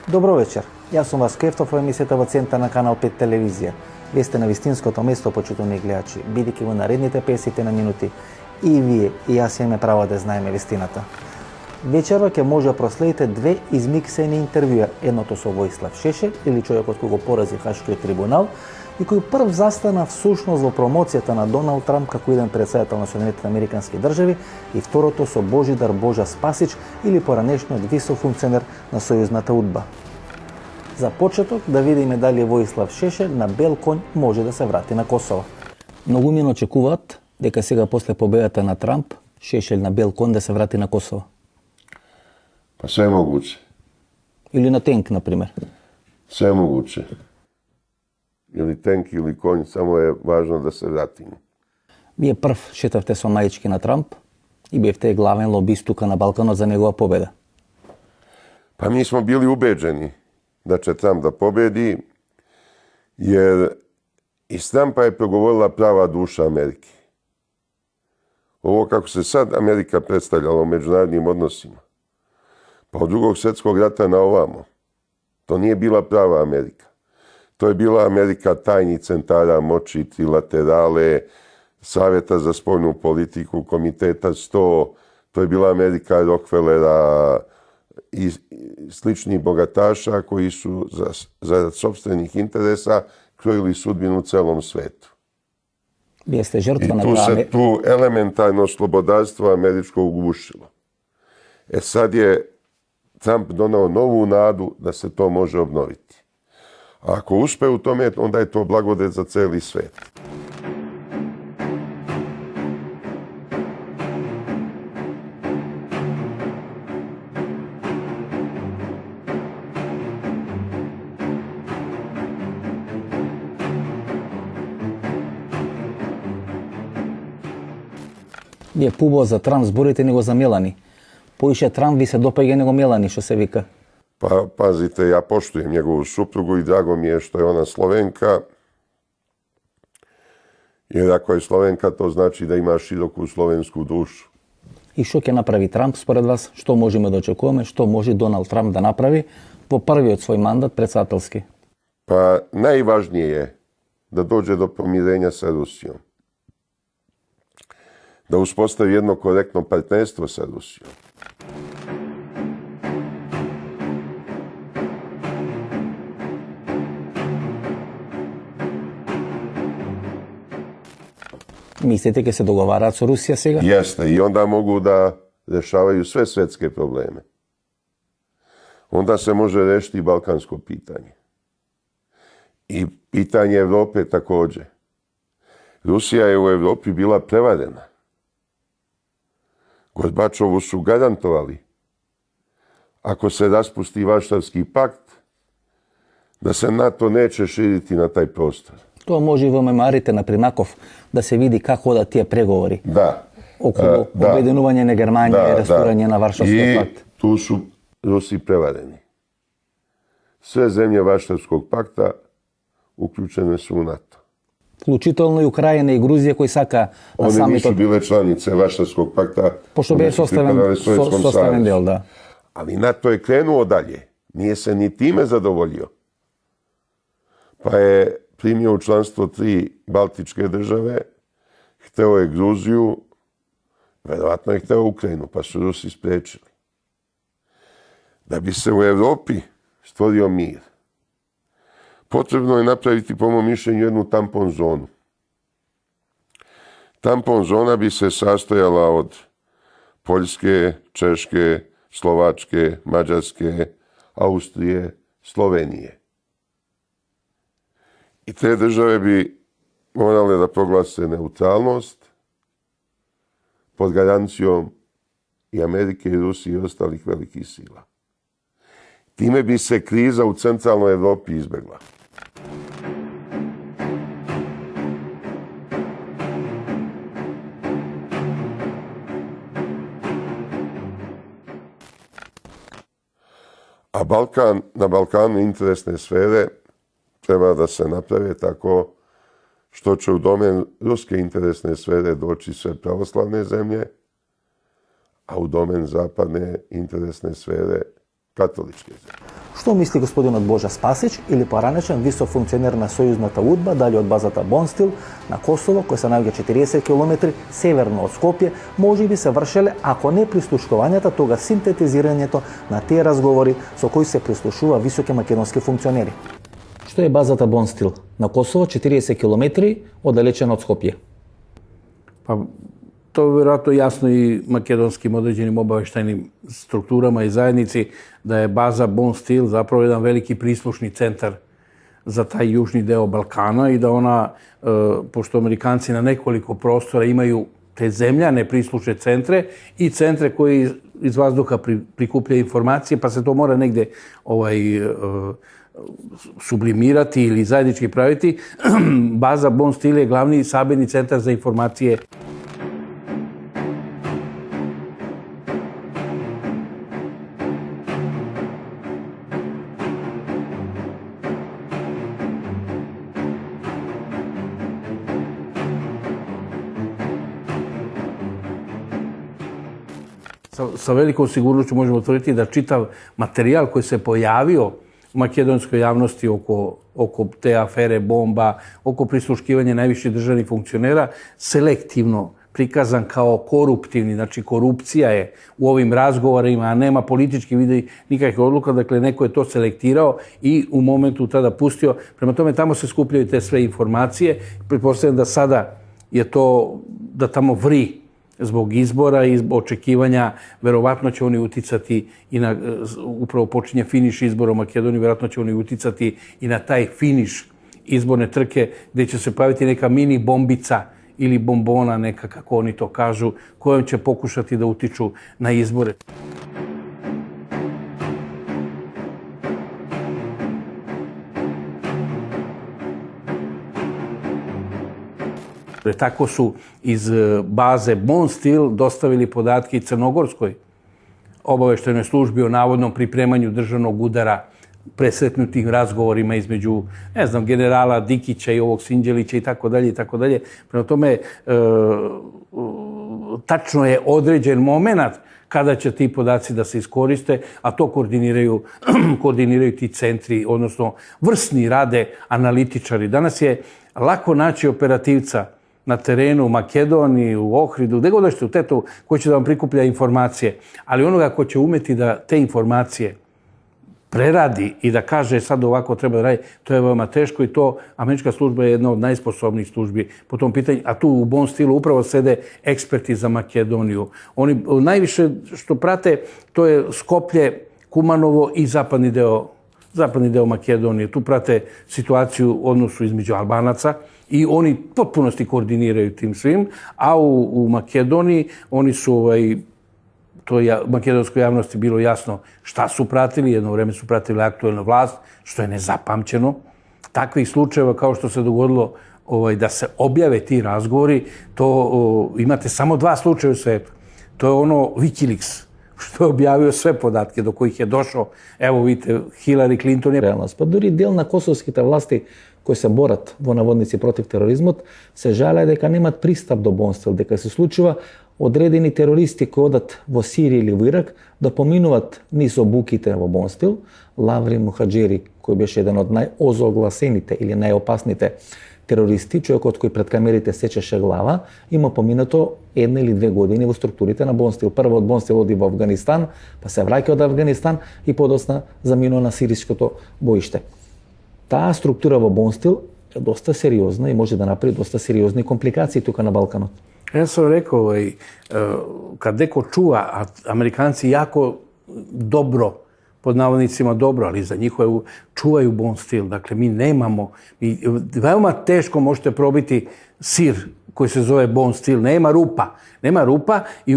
Добро вечер. Јас сум Васко Ефтов во емисијата во центар на Канал 5 телевизија. Вие сте на вистинското место, почитувани гледачи, бидејќи во наредните 50 на минути и вие и јас имаме право да знаеме вистината. Вечерва ќе може да проследите две измиксени интервјуа, едното со Воислав Шешелј или човекот кој го порази Хашкиот трибунал и кој прв застана всушност во промоцијата на Доналд Трамп како иден председател на Соединетите американски држави и второто со Божидар Божа Спасич или поранешниот висок функционер на сојузната удба. За почеток да видиме дали Воислав Шешелј на бел конј може да се врати на Косово. Многумина очекуваат дека сега после победата на Трамп, Шешелј на бел конј да се врати на Косово. Pa sve je moguće. Или на тенк, например. Sve je moguće. Ili tenk ili konj, samo je važno da se vratimo. Вие прв шетавте со мајчки на Трамп и бевте главен лобист тука на Балканот за негова победа. Pa mi smo bili ubeđeni da će Trump da pobedi, jer iz Trumpa je progovorila prava duša Amerike. Ovo kako se sad Amerika predstavljala u međunarodnim odnosima, pa od Drugog svjetskog rata na ovamo, to nije bila prava Amerika. To je bila Amerika tajnih centara moći, trilaterale, Savjeta za spoljnu politiku, Komiteta 100, to je bila Amerika Rockefellera i sličnih bogataša koji su zarad sopstvenih interesa krojili sudbinu u celom svetu. Вие сте жртва I на tu тоа. se tu elementarno slobodarstvo američko ugušilo. E sad je Trump donao novu nadu da se to može obnoviti. A ako uspe u tome, onda je to blagodet za celi svet. Вие пубо за Трамп зборите него за Мелани. Поише Трамп ви се допаѓа него Мелани, што се вика. Pa pazite, ja poštujem njegovu suprugu i drago mi je što je ona Slovenka. Jer ako je Slovenka, to znači da ima široku slovensku dušu. И што ќе направи Трамп според вас? Што можеме да очекуваме? Што може Доналд Трамп да направи во првиот свој мандат председателски? Pa najvažnije je da dođe do pomirenja sa Rusijom. Da uspostavi jedno korektno partnerstvo sa Rusijom. Мислите ќе се договараат со Русија сега? Jeste, i onda mogu da rješavaju sve svjetske probleme. Onda se može riješiti i balkansko pitanje. I pitanje Europe također. Rusija je u Europi bila prevarena. Gorbačovu su garantovali, ako se raspusti Varšavski pakt, da se NATO neće širiti na taj prostor. Тоа може и во мемуарите на Примаков да се види како одат тие преговори Da. околу обединување на Германија и растурање на Варшавскиот I пакт. tu su Rusi prevareni. Sve zemlje Varšavskog pakta uključene su u NATO. Вклучително и Украина и Грузија кои сака на One nisu самитот, bile članice Varšavskog pakta. пошто one бе su pripadale Sovjetskom составен savezu. дел, да. Ali NATO je krenuo dalje. nije se ni time zadovoljio. Pa je primio u članstvo 3 baltičke države, hteo je Gruziju, verovatno je hteo Ukrajinu, pa su Rusi sprečili. Da bi se u Evropi stvorio mir, potrebno je napraviti, po mom mišljenju, jednu tampon zonu. Tampon zona bi se sastojala od Poljske, Češke, Slovačke, Mađarske, Austrije, Slovenije. I te države bi morale da proglase neutralnost pod garancijom i Amerike i Rusije i ostalih velikih sila. Time bi se kriza u centralnoj Evropi izbjegla. A na Balkanu interesne sfere treba da se naprave tako što će u domen ruske interesne sfere doći sve pravoslavne zemlje, a u domen zapadne interesne sfere katoličke zemlje. Što misli gospodin Boža Spasić ili пораничен висок функционер на сојузната УДБА, дали од базата Бонстил на Косово, кој се наоѓа 40 км северно од Скопје, може би се вршеле, ако не прислушкувањата, тога синтетизирањето на тие разговори со кои се прислушува високи македонски функционери. Што е базата Бонстил? На Косово 40 км оддалечено од Скопје. Pa to je vjerojatno jasno i makedonskim određenim obavještajnim strukturama i zajednici da je baza Bonstil zapravo jedan veliki prislušni centar za taj južni deo Balkana i da ona, pošto Amerikanci na nekoliko prostora imaju te zemljane prislušne centre i centre koji iz vazduha prikupljaju informacije, pa se to mora negde sublimirati ili zajednički praviti. Baza Bonstil je glavni sabirni centar za informacije. Sa velikom sigurnošću možemo tvrditi da čitav materijal koji se pojavio u makedonskoj javnosti oko te afere bomba, oko prisluškivanja najviših državnih funkcionera, selektivno prikazan kao koruptivni, znači korupcija je u ovim razgovorima, a nema politički vidi nikakvih odluka, dakle neko je to selektirao i u momentu tada pustio. Prema tome tamo se skupljaju te sve informacije. Pretpostavljam da sada je to, da tamo vri zbog izbora i očekivanja, verovatno će oni uticati i na, upravo počinje finiš izbora u Makedoniji, verovatno će oni uticati i na taj finiš izborne trke gdje će se pojaviti neka mini bombica ili bombona neka, kako oni to kažu, kojom će pokušati da utiču na izbore. Tako su iz baze Bonstil dostavili podatke i crnogorskoj obaveštajnoj službi o navodnom pripremanju državnog udara, presretnutim razgovorima između, ne znam, generala Dikića i ovog Sinđelića i tako dalje i tako dalje. Prema tome, tačno je određen moment kada će ti podaci da se iskoriste, a to koordiniraju ti centri, odnosno vrsni rade analitičari. Danas je lako naći operativca na terenu u Makedoniji, u Ohridu, gde god dođete u Tetovu, koji će da vam prikuplja informacije, ali onoga ko će umeti da te informacije preradi i da kaže sad ovako treba da radi, to je veoma teško i to američka služba je jedna od najsposobnijih službi po tom pitanju, a tu u Bonstilu upravo sede eksperti za Makedoniju. Oni najviše što prate, to je Skoplje, Kumanovo i zapadni deo Makedonije. Tu prate situaciju u odnosu između Albanaca i oni potpunosti koordiniraju tim svim, a u Makedoniji oni su to je makedonskoj javnosti bilo jasno šta su pratili, jedno vreme su pratili aktuelnu vlast, što je nezapamćeno. Takvih slučajeva kao što se dogodilo da se objave ti razgovori, to imate samo 2 slučaja u svetu. To je ono Wikileaks, što je objavio sve podatke do kojih je došao. Evo vidite, Hillary Clinton je... Realnost. Pa dори дел на косовските власти кои се борат во наводници против тероризмот, се жале дека немат пристап до Бонстил, дека се случува odredeni teroristi koji odat vo Siriji ili v Irak da pominovat niz obukite vo Bonstil, Lavri Muhadžiri, koji беше jedan od najozoglasenite ili najopasnite teroristi, човек od koji pred камерите сечеше глава, има поминато 1 или 2 години во структурите на Бонстил. Прво од Бонстил оди во Афганистан, па се враќа од Афганистан и подосна заминува на сириското боиште. Таа структура во Бонстил е доста сериозна и може да направи доста сериозни компликации тука на Балканот. Ja sam rekao, kad neko čuva, a Amerikanci jako dobro, pod navodnicima dobro, ali za njihove čuvaju Bonstil. Dakle, mi nemamo, veoma teško možete probiti sir koji se zove Bonstil. Nema rupa i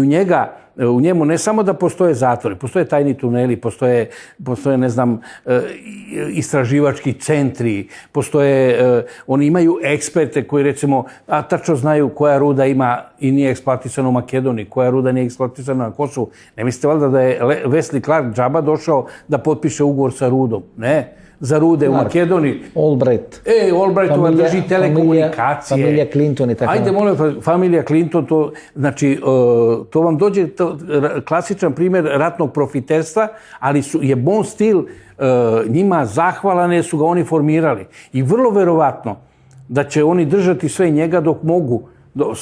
u njemu ne samo da postoje zatvori, postoje tajni tuneli, postoje ne znam, istraživački centri, oni imaju eksperte koji recimo, tačno znaju koja ruda ima i nije eksploatisana u Makedoniji, koja ruda nije eksploatisana na Kosovu. Ne mislite valjda da je Wesley Clark džaba došao da potpiše ugovor sa rudom? Ne. Za rude u Makedoniji. Albright. Albright drži telekomunikacije. Familija Clinton i tako. Ajde, molim, familija Clinton, to vam dođe klasičan primjer ratnog profiterstva, ali je Bonstil njima zahvalan jer su ga oni formirali. I vrlo verovatno da će oni držati sve njega dok mogu,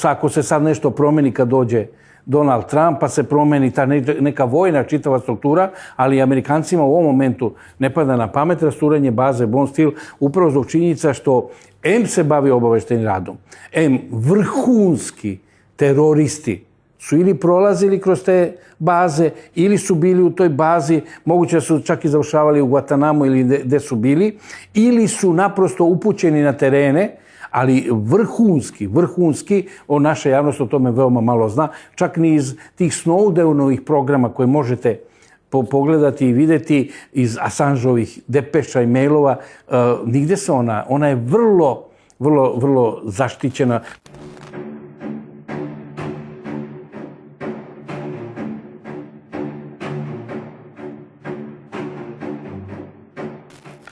ako se sad nešto promeni kad dođe Donald Trump, pa se promeni ta neka vojna čitava struktura, ali Amerikancima u ovom momentu ne pada na pamet rasturanje baze Bonstil, upravo zbog činjenica što M se bavi obaveštajnim radom, M vrhunski teroristi su ili prolazili kroz te baze, ili su bili u toj bazi, moguće da su čak i završavali u Guantanamu ili gde su bili, ili su naprosto upućeni na terene, ali vrhunski, naša javnost o tome veoma malo zna, čak ni iz tih Snowdenovih programa koje možete pogledati i videti iz Assangeovih depeša i mailova, nigde se ona je vrlo zaštićena.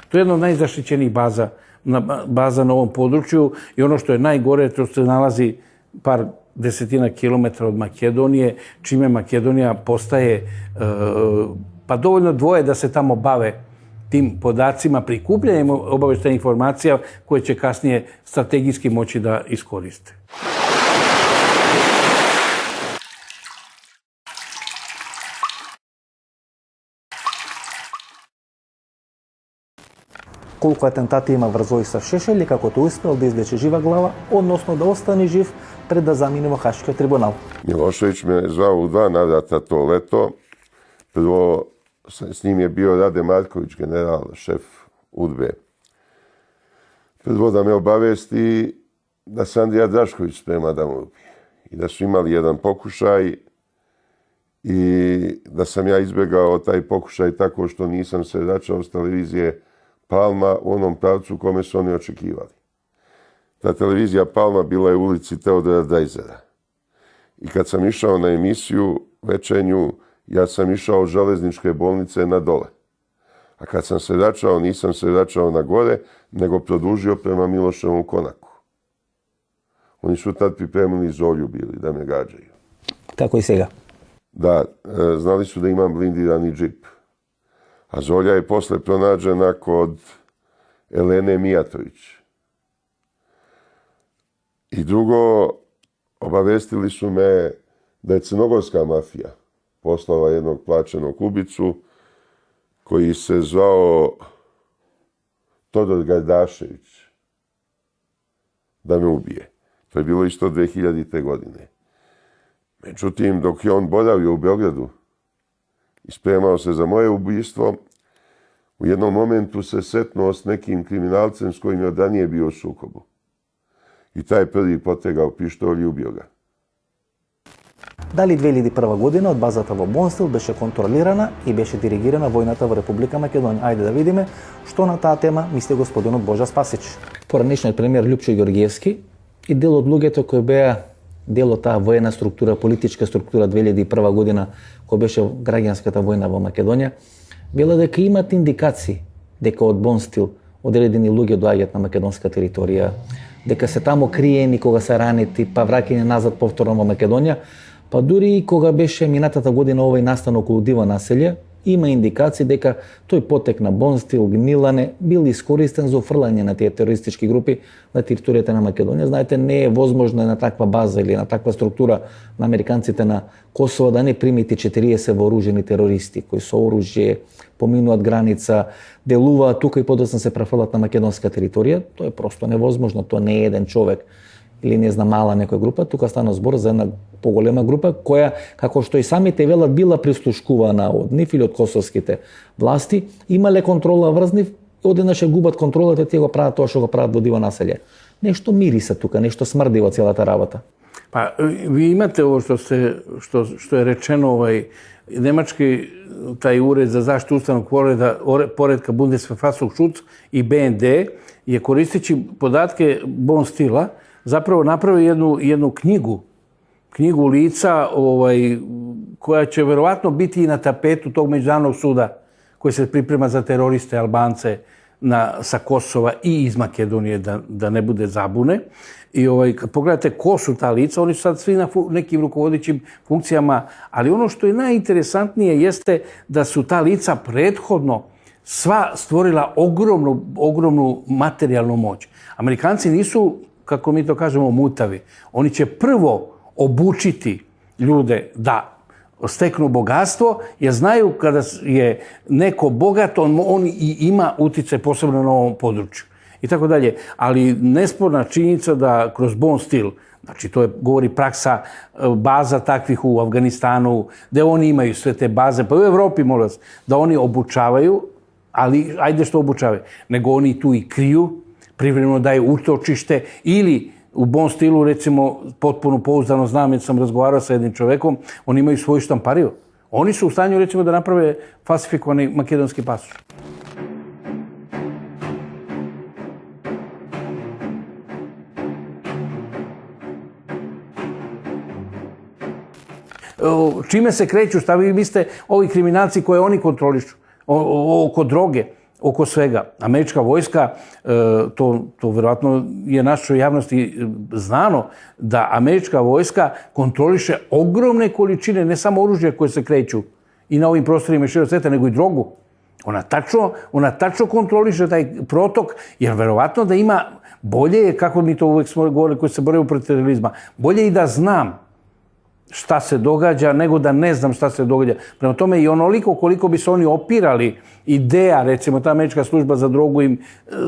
To je jedna od najzaštićenijih baza na ovom području i ono što je najgore, to se nalazi par desetina kilometara od Makedonije, čime Makedonija postaje pa dovoljno dvoje da se tamo bave tim podacima, prikupljanjem obaveštajnih informacija koje će kasnije strategijski moći da iskoriste. Колку атентати има врз Војсав Шешел и како тој успел да извлече жива глава, односно да остане жив пред да замине во Хашкиот трибунал. Milošević me zvao u 2 navrata to leto. Prvo s njim je bio Rade Marković, general, šef UDBE. Prvo da me obavesti da se Andrija Drašković sprema da mu ubije. I da su imali jedan pokušaj i da sam ja izbjegao taj pokušaj tako što nisam se vraćao s televizije Palma u onom pravcu u kome su oni očekivali. Ta televizija Palma bila je u ulici Teodora Drajzera. I kad sam išao na emisiju večernju, ja sam išao od železničke bolnice na dole. A kad sam se vraćao, nisam se vraćao na gore, nego produžio prema Miloševom konaku. Oni su tad pripremili Zolju bili da me gađaju. Како и сега. Da, znali su da imam blindirani džip. A Zolja je posle pronađena kod Elene Mijatović. I drugo, obavestili su me da je crnogorska mafija poslala jednog plaćenog ubicu koji se zvao Todor Gardašević da me ubije. To je bilo isto 2000. godine. Međutim, dok je on boravio u Beogradu i spremao se za moje ubistvo, u jednom momentu se setnuo s nekim kriminalcem s kojim je od ranije bio u sukobu. I taj prvi potegao pištolj i ubio ga. Дали 2001 година од базата во Бонстил беше контролирана и беше диригирана војната во Република Македонија? Ајде да видиме што на таа тема мисли господинот Божа Спасич. Поранешниот премиер Љупчо Ѓорѓевски и дел од луѓето кои беа дел од таа воена структура, политичка структура 2001 година, која беше граѓанската војна во Македонија, била дека имат индикации дека од Бонстил одредени луѓе доаѓаат на македонска територија, дека се таму криени кога се ранети, па враќање назад повторно во Македонија, Па дури и кога беше минатата година овој настан околу Дива населје, има индикации дека тој потек на Бонстил, Гнилане бил искористен за офрлање на тие терористички групи на територијата на Македонија. Знаете, не е возможно на таква база или на таква структура на американците на Косово да не примити 40 вооружени терористи кои со оружје поминуваат граница, делуваат тука и подоцна се префрлат на македонска територија. Тоа е просто невозможно, тоа не е еден човек или не знам мала некоја група, тука стана збор за една поголема група која, како што и самите велат, била прислушкувана од нив или од косовските власти, имале контрола врз нив, одеднаш ја губат контролата и тие го прават тоа што го прават во Диво населје. Нешто мириса тука, нешто смрди во целата работа. Па, ви имате ово што е речено немачки тај уред за заштиту уставnog поредка Bundesverfassungsschutz и БНД je koristeći podatke Bonstila zapravo napravi jednu knjigu lica koja će verovatno biti i na tapetu tog međunarodnog suda koji se priprema za teroriste Albance sa Kosova i iz Makedonije, da ne bude zabune. I kad pogledate ko su ta lica, oni su sad svi na nekim rukovodećim funkcijama, ali ono što je najinteresantnije jeste da su ta lica prethodno sva stvorila ogromnu materijalnu moć. Amerikanci nisu, kako mi to kažemo, mutavi. Oni će prvo obučiti ljude da steknu bogatstvo, jer znaju kada je neko bogat, on i ima uticaj posebno na ovom području. I tako dalje. Ali nesporna činjenica da kroz Bonstil, znači to govori praksa baza takvih u Afganistanu, gde oni imaju sve te baze, pa u Evropi, molim vas, da oni obučavaju, ali ajde što obučavaju, nego oni tu i kriju, privremeno daju utočište ili u Bonstilu, recimo, potpuno pouzdano znam, jer sam razgovarao sa jednim čovekom, oni imaju svoju štampariju. Oni su u stanju, recimo, da naprave falsifikovani makedonski pasoš. Čime se kreću, šta vi mislite, ovi kriminalci koje oni kontrolišu, oko droge, oko svega. Američka vojska, to verovatno je našoj javnosti znano, da američka vojska kontroliše ogromne količine, ne samo oružja koje se kreću i na ovim prostorima širom sveta, nego i drogu. Ona tačno kontroliše taj protok, jer verovatno da ima, bolje je, kako mi to uvek smo govorili koji se boraju protiv terorizma, bolje i da znam šta se događa, nego da ne znam šta se događa. Prema tome i onoliko koliko bi se oni opirali ideja, recimo ta američka služba za drogu im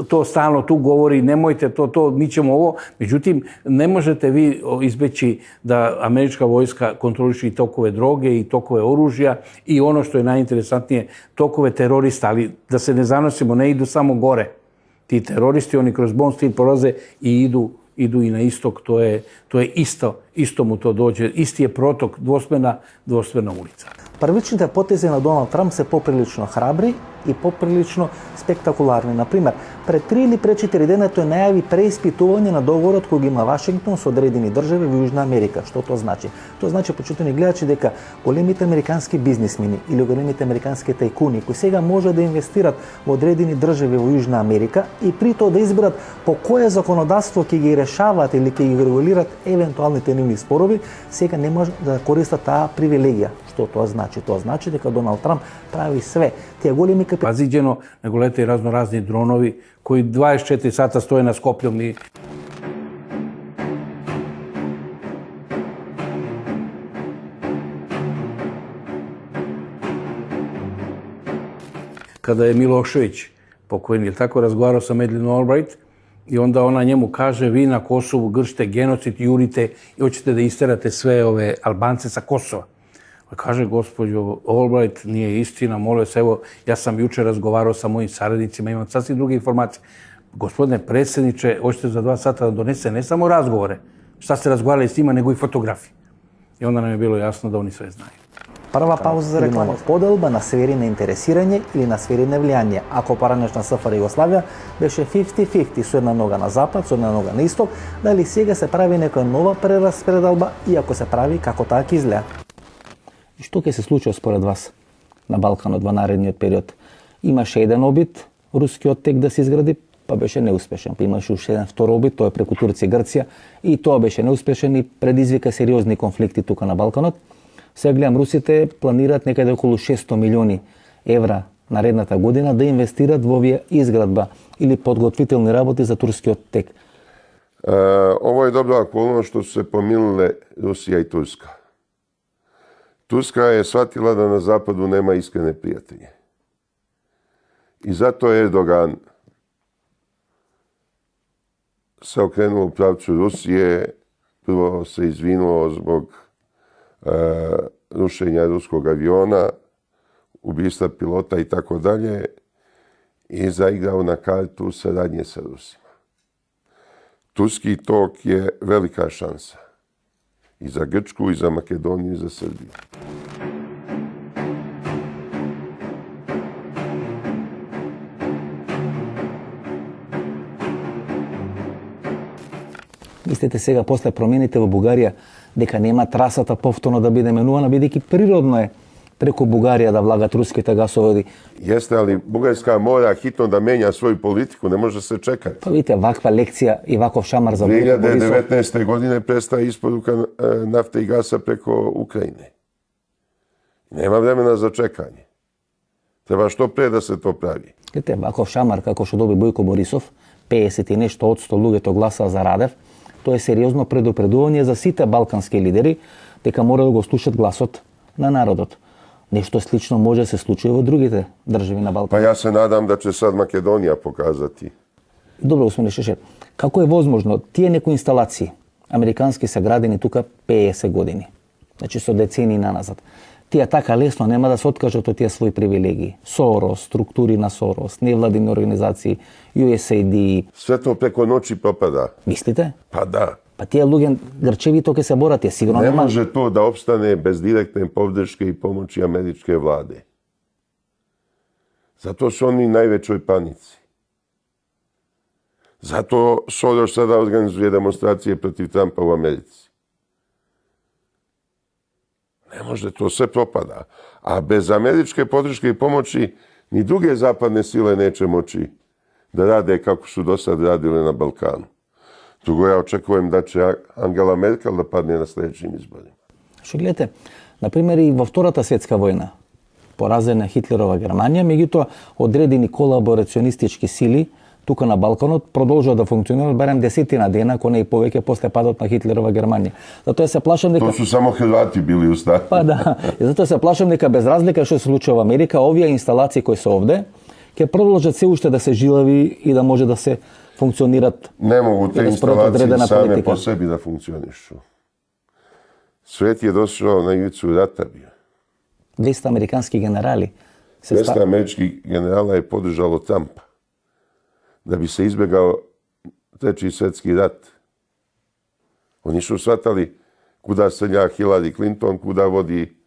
to stalno tu govori, nemojte to, mi ćemo ovo. Međutim, ne možete vi izbeći da američka vojska kontroliše i tokove droge i tokove oružja i ono što je najinteresantnije, tokove terorista, ali da se ne zanosimo, ne idu samo gore. Ti teroristi, oni kroz Bonstil prolaze i idu i na istok, to je isto mu to dođe, isti je protok, dvosmerna ulica. Првичните потези на Доналд Трамп се поприлично храбри и поприлично спектакуларни. Например, пред 3 или пред 4 дена тој најави преиспитување на договорот кој го има Вашингтон со одредени држави во Јужна Америка. Што тоа значи? Тоа значи, почитувани гледачи, дека големите американски бизнисмени или големите американски тајкуни кои сега може да инвестират во одредени држави во Јужна Америка и при тоа да изберат по кое законодавство ќе ги решаваат или ќе ги регулират евентуалните нивни спорови, сега не може да користат таа привилегија. Што тоа значи? Тоа значи дека Доналд Трамп прави све. Тие големи Paziđeno, nego lete i raznorazni dronovi koji 24 sata stoje na Skopljom i kada je Milošević pokojni, je tako, razgovarao sa Madeleine Albright i onda ona njemu kaže, vi na Kosovu gršite genocid, jurite i hoćete da isterate sve ove Albance sa Kosova. Kaže, gospođo Albright, nije istina, molim se, evo, ja sam juče razgovarao sa mojim saradnicima, imam sasvim druge informacije. Gospodine predsjedniče, hoćete za 2 sata da donese ne samo razgovore, šta ste razgovarali s njima, nego i fotografije. I onda nam je bilo jasno da oni sve znaju. Прва пауза за реклама. Поделба на сфери на интересирање или на сфери на влијание. Ако поранешна СФР Југославија беше 50-50 со една нога на запад, со една нога на исток, дали сега се прави некоја нова прераспределба и ако се прави, како таа ќе изгледа? И што ќе се случи според вас на Балканот во наредниот период? Имаше еден обид, рускиот тек да се изгради па беше неуспешен. Па имаше уште еден втор обид, тоа е преку Турција и Грција, и тоа беше неуспешен и предизвика сериозни конфликти тука на Балканот. Сега гледам, русите планираат некаде околу 600 милиони евра наредната година да инвестират во овие изградба или подготвителни работи за турскиот тек. Ovo je dobra okolnost što su se pomirile Rusija i Turska. Turska je shvatila da na zapadu nema iskrene prijatelje. I zato je Erdogan se okrenuo u pravcu Rusije, prvo se izvinuo zbog rušenja ruskog aviona, ubistva pilota i tako dalje, i zaigrao na kartu saradnje sa Rusima. Turski tok je velika šansa i za Grčku, i za Makedoniju, i za Srbiju. Мислите сега после промените во Бугарија дека нема трасата повторно да биде менувана, бидејќи природно е преку Бугарија да влагат руските гасоводи. Jeste, ali Bugarska mora hitno da menja svoju politiku, ne može se čekati. Па видите, ваква лекција и ваков шамар за Бојко Борисов. 2019. godine prestaje isporuka nafte i gasa preko Ukrajine. Nema vremena za čekanje. Treba što pre da se to pravi. Видите, ваков шамар како што доби Бојко Борисов, 50 и нешто од 100 луѓето гласаа за Радев, тоа е сериозно предупредување за сите балкански лидери дека мора да го слушат гласот на народот. Нешто слично може да се случи во другите држави на Балкан. Pa ja se nadam da će sad Makedonija pokazati. Добро, господин Шешет, како е возможно тие некои инсталации американски се градени тука 50 години, значи со децени наназад, тие така лесно нема да се откажат од тие своји привилегии? Сорос, структури на Сорос, невладини организации, USAID. Sve to preko noći propada. Мислите? Pa da. Па тие луѓе грчевито ќе се борат, тие сигурно Ne нема. može to da opstane bez direktne podrške i pomoći američke vlade. Zato su oni u najvećoj panici. Zato Soros sada organizuje demonstracije protiv Trumpa u Americi. Ne može, to sve propada. A bez američke podrške i pomoći ni druge zapadne sile neće moći da rade kako su do sad radile na Balkanu. Drugo, ja očekujem da će Angela Merkel da padne na sledećim izborima. Што гледате, например и во Втората светска војна, поразена Хитлерова Германија, меѓутоа одредени колаборационистички сили тука на Балканот продолжува да функционираат барем 10 дена, ако не и повеќе, после падот на Хитлерова Германија. Затоа се плашам дека... To su samo Hrvati bili u startu. Па да, и затоа се плашам дека без разлика што се случува во Америка, овие инсталации кои се овде ќе продолжат се уште да се жилави и да може да се функционират. Ne mogu te instalacije same po sebi da funkcionišu. Svet je došao na ivicu rata bio. 200 американски генерали 200 američkih generala je podržalo Trumpa da bi se izbjegao Treći svjetski rat. Oni su shvatali kuda strelja Hillary Clinton, kuda vodi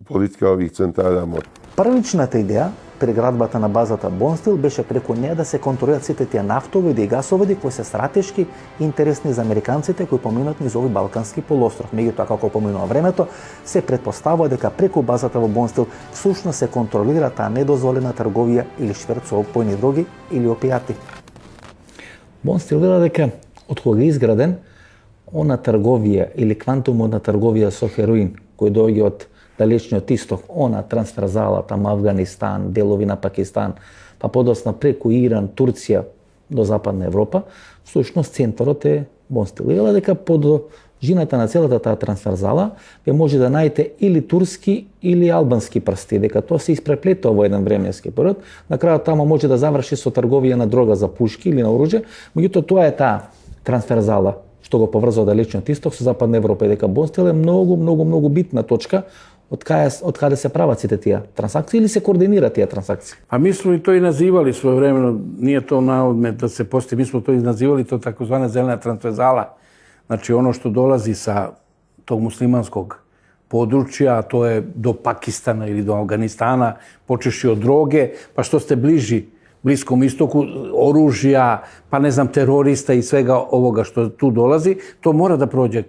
politika ovih centara moći. Првичната идеја при градбата на базата Бонстил беше преку неја да се контролират сите тие нафтоводи и гасоводи кои се стратешки интересни за американците кои поминат низ овој Балкански полуостров. Меѓутоа, како поминува времето, се претпоставува дека преку базата во Бонстил всушност се контролира таа недозволена трговија или шверц со опојни дроги или опијати. Бонстил вела дека од кога е изграден, она трговија или квантумот на трговија со хероин кој доаѓа од далечниот исток, она трансферзала, там Афганистан, делови на Пакистан, па подосна преку Иран, Турција до Западна Европа, всушност центарот е Бонстил. И вела дека под жината на целата таа трансферзала ве може да најдете или турски или албански прсти, дека тоа се испреплета во еден временски период. На крајот тамо може да заврши со трговија на дрога за пушки или на оружје, меѓутоа тоа е таа трансферзала што го поврзува далечниот исток со Западна Европа, и дека Бонстил е многу битна точка од каде се прават сите тие трансакции или се координираат тие трансакции. A mi smo i to i nazivali svojevremeno, nije to na odmet da se postoji, mi smo to i nazivali to takozvana zelena transverzala. Znači ono što dolazi sa tog muslimanskog područja, a to je do Pakistana ili do Afganistana, počeši od droge, pa što ste bliži Bliskom istoku, oružja, pa ne znam, terorista i svega ovoga što tu dolazi, to mora da prođe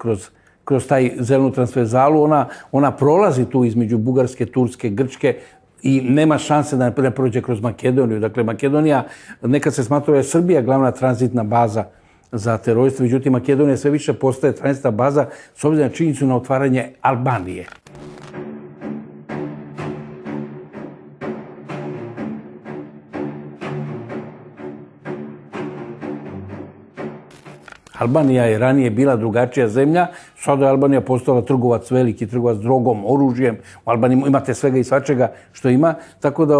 kroz taj zelenu transverzalu. Ona prolazi tu između Bugarske, Turske, Grčke i nema šanse da ne prođe kroz Makedoniju. Dakle, Makedonija, nekad se smatrala je Srbija glavna tranzitna baza za teroriste, međutim, Makedonija sve više postaje tranzitna baza s obzirom na činjenicu na otvaranje Albanije. Albanija je ranije bila drugačija zemlja, sada je Albanija postala trgovac, veliki trgovac drogom, oružjem. U Albaniji imate svega i svačega što ima, tako da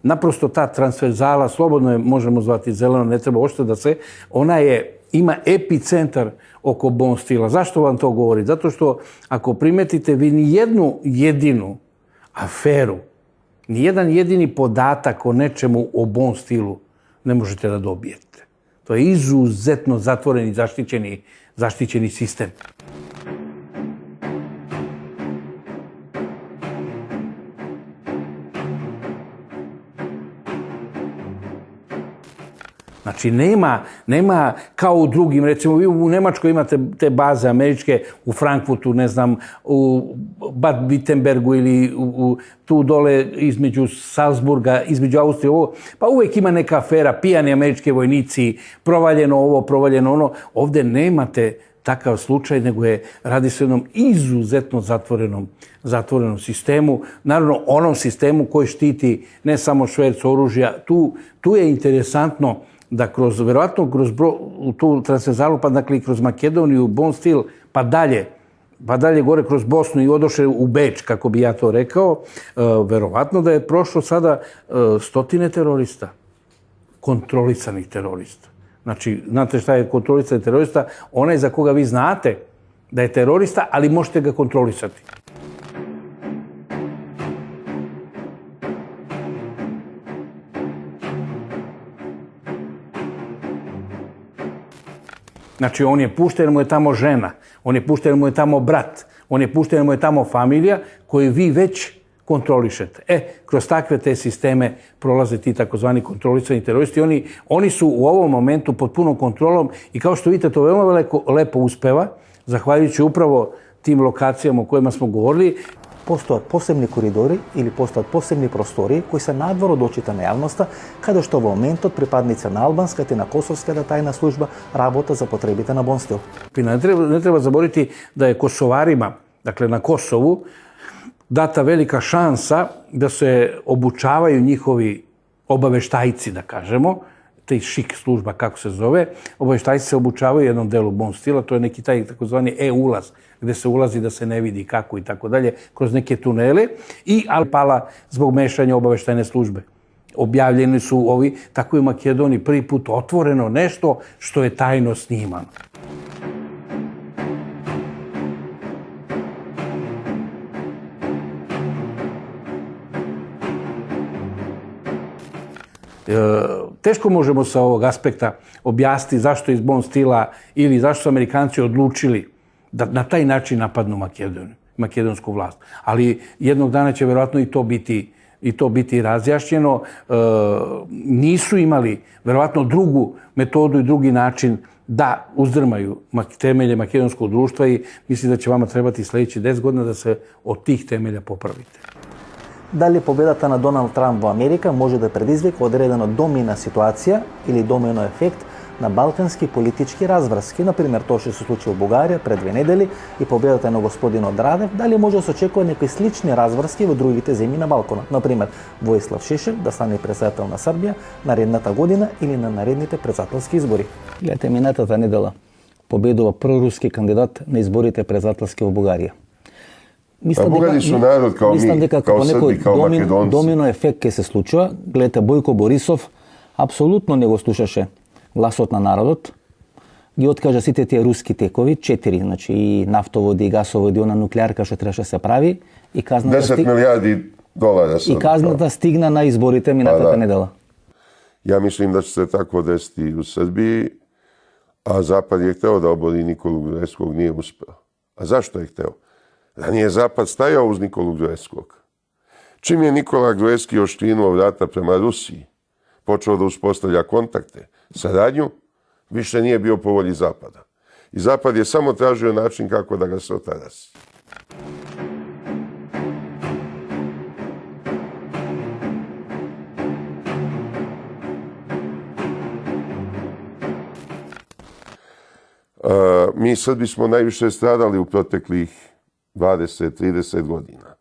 naprosto ta transverzala, slobodno je možemo zvati zeleno, ne treba ošto da se, ona ima epicentar oko Bon Stila. Zašto vam to govori? Zato što ako primetite, vi ni jednu jedinu aferu, ni jedan jedini podatak o nečemu o Bon Stilu ne možete da dobijete. To je izuzetno zatvoren i zaštićeni sistem. Znači, nema kao u drugim, recimo vi u Nemačkoj imate te baze američke, u Frankfurtu, ne znam, u Bad Wittenbergu ili tu dole između Salzburga, između Austrije, ovo, pa uvijek ima neka afera, pijani američki vojnici, provaljeno ovo, provaljeno ono. Ovdje nemate takav slučaj, nego radi se o jednom izuzetno zatvorenom sistemu. Naravno, onom sistemu koji štiti ne samo šverc oružja. Tu je interesantno da verovatno kroz tu transverzalu, pa dakle kroz Makedoniju, Bon Stil, pa dalje gore kroz Bosnu i odoše u Beč, kako bi ja to rekao, verovatno da je prošlo sada stotine terorista, kontrolisanih terorista. Znači, znate šta je kontrolisani terorista? Onaj za koga vi znate da je terorista, ali možete ga kontrolisati. Znači, on je pušten, mu je tamo žena, on je pušten, mu je tamo brat, on je pušten, mu je tamo familija koju vi već kontrolišete. Kroz takve te sisteme prolaze ti takozvani kontrolisani teroristi. Oni su u ovom momentu pod punom kontrolom i kao što vidite, to veoma lepo uspeva, zahvaljujući upravo tim lokacijama o kojima smo govorili. Postoje posebni koridori ili postoje posebni prostori koji se nadvor od očitane javnosti, kada što v momentu pripadnica na albanska te na kosovska tajna služba rabota za potrebite na Bon Stil. Ne treba zaboraviti da je Kosovarima, dakle na Kosovu, data velika šansa da se obučavaju njihovi obaveštajci, da kažemo, te šik služba, kako se zove, obaveštajci se obučavaju u jednom delu Bon Stila, to je neki taj takozvani ulaz, gde se ulazi da se ne vidi kako i tako dalje, kroz neke tunele, i pala zbog mešanja obaveštajne službe. Objavljeni su tako i u Makedoniji prvi put otvoreno nešto što je tajno snimano. Teško možemo sa ovog aspekta objasniti zašto iz Bon Stila ili zašto su Amerikanci odlučili da na taj način napadnu makedonsku vlast. Ali jednog dana će verovatno i to biti razjašnjeno. Nisu imali verovatno drugu metodu i drugi način da uzdrmaju temelje makedonskog društva i mislim da će vama trebati sljedeći 10 godina da se od tih temelja popravite. Da li победата на Доналд Трамп во Америка може да предизвика одредена домина ситуација или домино ефект на балкански политички разврски, например тоа што се случи во Бугарија пред 2 недели и победата на господин Радев, дали може да се очекува некои слични разврски во другите земји на Балканот, например Војслав Шешел да стане председател на Србија наредната година или на наредните председателски избори. Гледате, минатата недела победува проруски кандидат на изборите председателски во Бугарија. Бугари су народ као ми, као Срби, као Македонци. Домино ефект ке се случува. Гледате, Бојко Борисов апсолутно не го слушаше гласот на народот. Ги откажа сите тие руски текови, 4, значи и нафтоводи, и гасоводи, она нуклеарка што требаше се прави. И казната 10 милиарди долара. И казната стигна на изборите минатата недела. Ja mislim da će se tako desiti i u Srbiji, a Zapad je hteo da obori Nikolu Gruevskog, nije uspeo. A zašto je hteo? Ranije Zapad stajao uz Nikolu Gruevskog. Čim je Nikola Gruevski oštrinuo vrata prema Rusiji, počeo da uspostavlja kontakte, saradnju, više nije bio po volji Zapada. I Zapad je samo tražio način kako da ga se otarasi. Mi Srbi smo najviše stradali u proteklih 20-30 godina.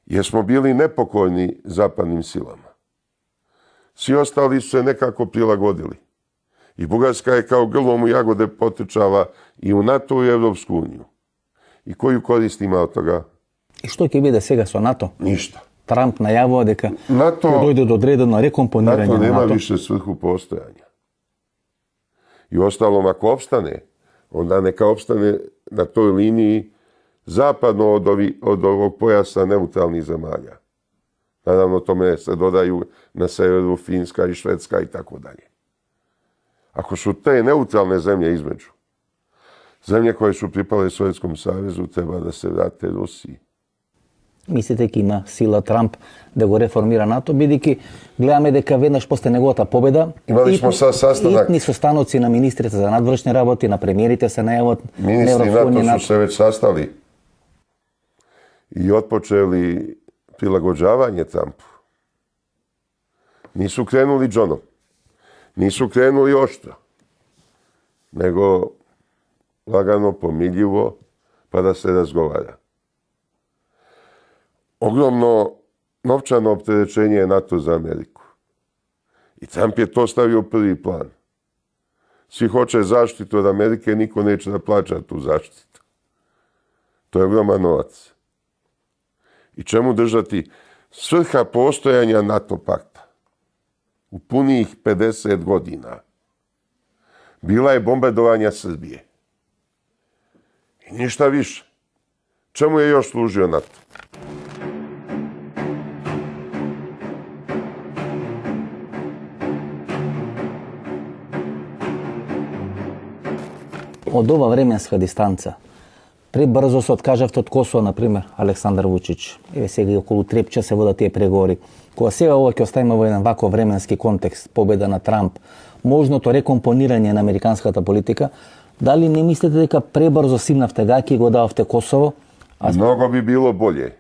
Jer smo bili nepokorni zapadnim silama. Svi ostali su se nekako prilagodili. I Bugarska je kao grlom u jagode potrčala i u NATO i Evropsku uniju. I koju korist ima od toga? I što će biti сега со НАТО? Ništa. Trump najavio дека NATO, dođe do određenog rekomponiranja NATO nema NATO. više svrhu postojanja. I ostalom, ako opstane, onda neka opstane na toj liniji zapadno od ovog pojasa neutralnih zemalja. Naravno, tome se dodaju na severu Finska i Švedska i tako dalje. Ako su te neutralne zemlje između, zemlje koje su pripale Sovjetskom savezu, treba da se vrate Rusiji. Мислите дека има сила Трамп да го реформира НАТО, бидејќи гледаме дека веднаш после неговата победа Имали смо састанак. итни состаноци на министрите за надвршни работи, на премиерите се најават Ministri NATO su se već sastali i otpočeli prilagođavanje Trumpu. Nisu krenuli džonom, nisu krenuli oštro, nego lagano, pomiljivo, pa da se razgovara. Ogromno novčano opterećenje je NATO za Ameriku. I Trump je to stavio u prvi plan. Svi hoće zaštitu od Amerike, niko neće da plaća tu zaštitu. To je ogroman novac. I čemu držati? Svrha postojanja NATO pakta u punih 50 godina bila je bombardovanja Srbije. I ništa više. Čemu je još služio NATO? Од ова временска дистанца, пребрзо се откажавте од Косово, например, Александар Вучич. Еве сега и околу Трепча се водат тие преговори. Кога сега ова ќе оставиме во еден ваков временски контекст, победа на Трамп, можното рекомпонирање на американската политика, дали не мислите дека пребрзо симнавте гаќи и го дававте Косово? Mnogo bi bilo bolje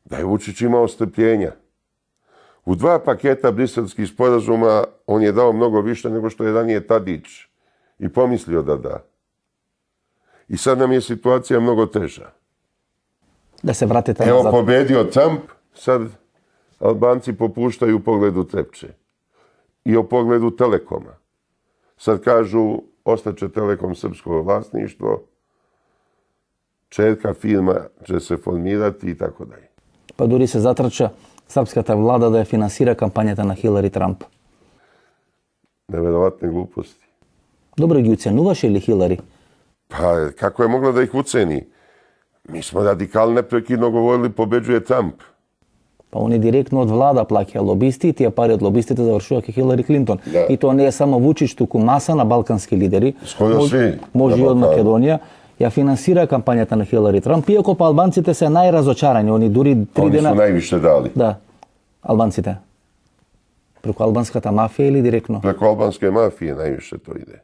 da je Vučić imao strpljenja. U 2 paketa briselskih sporazuma on je dao mnogo više nego što je ranije Tadić i pomislio da da. I sad nam je situacija mnogo teža. Да се вратите Evo назад. pobedio Trump, sad Albanci popuštaju u pogledu Trepče i o pogledu Telekoma. Sad kažu ostaće Telekom srpsko vlasništvo, čerka firma će se formirati i tako dalje. Па дури се затрча српската влада да ја финансира кампањата на Хилари Трамп. Neverovatne gluposti. Добро ги уценуваше ли Хилари? Pa kako je mogla da ih uceni? Mi smo radikalno neprekidno govorili pobeđuje Trump. Па они директно од влада плаќа лобисти и тие пари од лобистите завршуваат кај Хилари Клинтон. Да. И тоа не е само Вучич, туку маса на балкански лидери. Скоро сви Може на и од Балкану. Македонија. Ја финансира кампањата на Хилари Трамп, иако па албанците се најразочарани. Они дури 3 Oni su дена... najviše dali. Да, албанците. Преку албанската мафија или директно? Preko albanske mafije najviše to ide.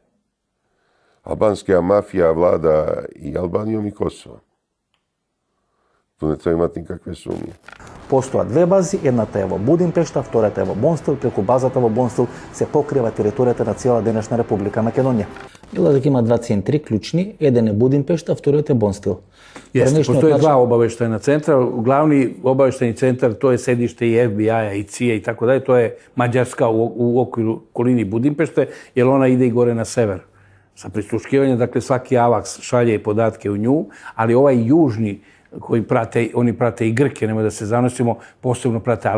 Albanska mafija vlada i Albanijom i Kosovom. Tu ne treba imati nikakve sumnje. Постојат 2 бази, едната е во Будимпешта, втората е во Бонстил, преку базата во Бонстил се покрива територијата на цела денешна Република Македонија. Дела дека има 2 центри клучни, еден е Будимпешта, вториот е Бонстил. Jeste, Пранешниот postoje начин- 2 obaveštajna centra. Glavni obaveštajni centar, to je sedište i FBI-a i CIA i tako dalje, to je Mađarska u okviru okolini Budimpešte, jer ona ide i gore na sever. Sa prisluškivanjem, dakle svaki AVAX šalje podatke u nju, ali ovaj južni koji prate, oni prate i Grke, nemoj da se zanosimo, posebno prate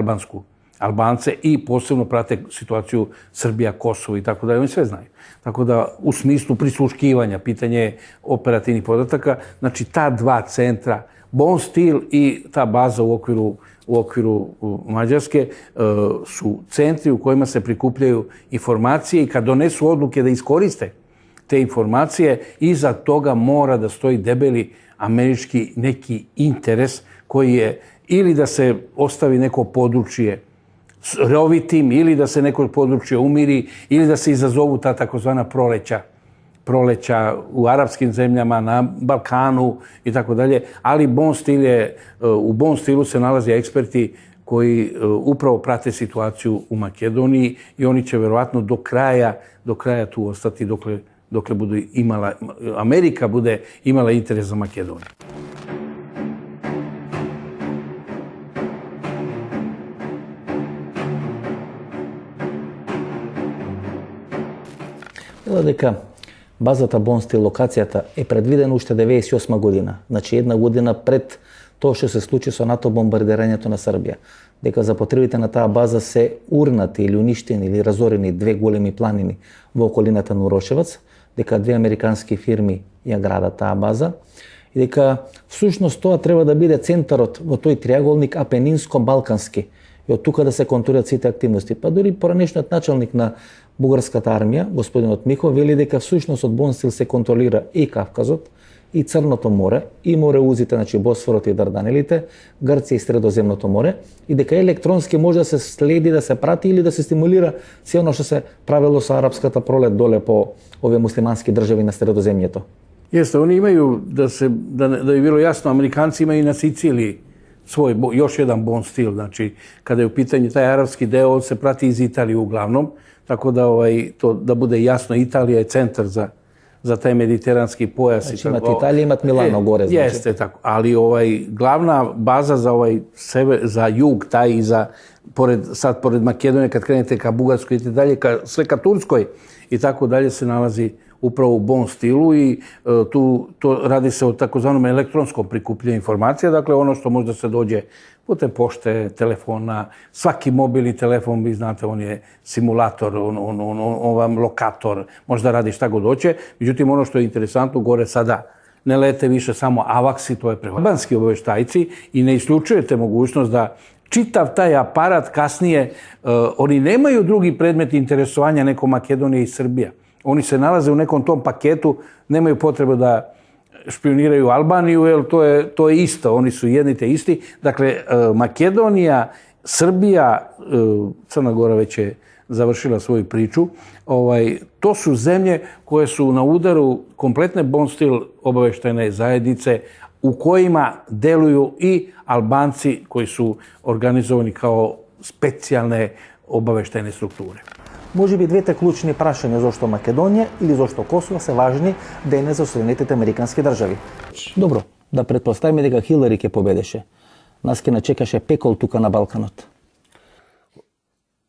Albance i posebno prate situaciju Srbija, Kosovo i tako dalje, oni sve znaju. Tako da u smislu prisluškivanja, pitanje operativnih podataka, znači ta 2 centra, Bonstil i ta baza u okviru Mađarske su centri u kojima se prikupljaju informacije i kad donesu odluke da iskoriste te informacije, iza toga mora da stoji debeli američki neki interes koji je ili da se ostavi neko područje rovitim, ili da se neko područje umiri, ili da se izazovu ta takozvana proleća u arapskim zemljama, na Balkanu i tako dalje. Ali u Bonstilu se nalaze eksperti koji upravo prate situaciju u Makedoniji i oni će verovatno do kraja tu ostati dokle bude Amerika bude imala interes za Makedoniju. Дека базата Бонстил, локацијата е предвидена уште 98 година, значи една година пред тоа што се случи со НАТО бомбардирањето на Србија. Дека за потребите на таа база се урнати или уништени или разорени 2 големи планини во околината на Урошевац, дека 2 американски фирми ја градат таа база и дека всушност тоа треба да биде центарот во тој триаголник апенинско-балкански и од тука да се контролират сите активности. Па дури поранешниот началник на бугарската армија, господинот Михо, вели дека всушност од Бонстил се контролира и Кавказот, и Црното море, и мореузите, значи Босфорот и Дарданелите, Грција и Средоземното море, и дека електронски може да се следи, да се прати или да се стимулира се оно што се правило со арапската пролет доле по овие муслимански држави на Средоземјето. Jeste, oni imaju, da je bilo jasno, Amerikanci imaju na Siciliji svoj, još jedan Bonstil, znači kada je u pitanju taj arapski deo, on se prati iz Italije uglavnom, tako da to da bude jasno, Italija je centar za taj mediteranski pojas. Znači imate Italiju, imate Milano gore. Znači. Jeste tako, ali glavna baza za jug, taj i sad pored Makedonije, kad krenete ka Bugarskoj i dalje, sve ka Turskoj i tako dalje se nalazi upravo u Bonstilu i to radi se o takozvanom elektronskom prikupljanju informacija, dakle ono što možda se dođe putem pošte, telefona, svaki mobilni telefon, vi znate, on je simulator, on vam lokator, možda radi šta god hoće. Međutim, ono što je interesantno, gore sada ne lete više samo avaksi, to je albanski obaveštajci i ne isključujete mogućnost da čitav taj aparat kasnije, oni nemaju drugi predmet interesovanja neko Makedonija i Srbija. Oni se nalaze u nekom tom paketu, nemaju potrebe da špioniraju Albaniju, jer to je isto, oni su jedni te isti. Dakle, Makedonija, Srbija, Crna Gora već je završila svoju priču, to su zemlje koje su na udaru kompletne Bonstil obaveštajne zajednice u kojima deluju i Albanci koji su organizovani kao specijalne obaveštajne strukture. Може би двете клучни прашања зошто Македонија или зошто Косово се важни денес за Соединетите американски држави. Добро, да претпоставиме дека Хилари ќе победеше. Нас ќе начекаше пекол тука на Балканот.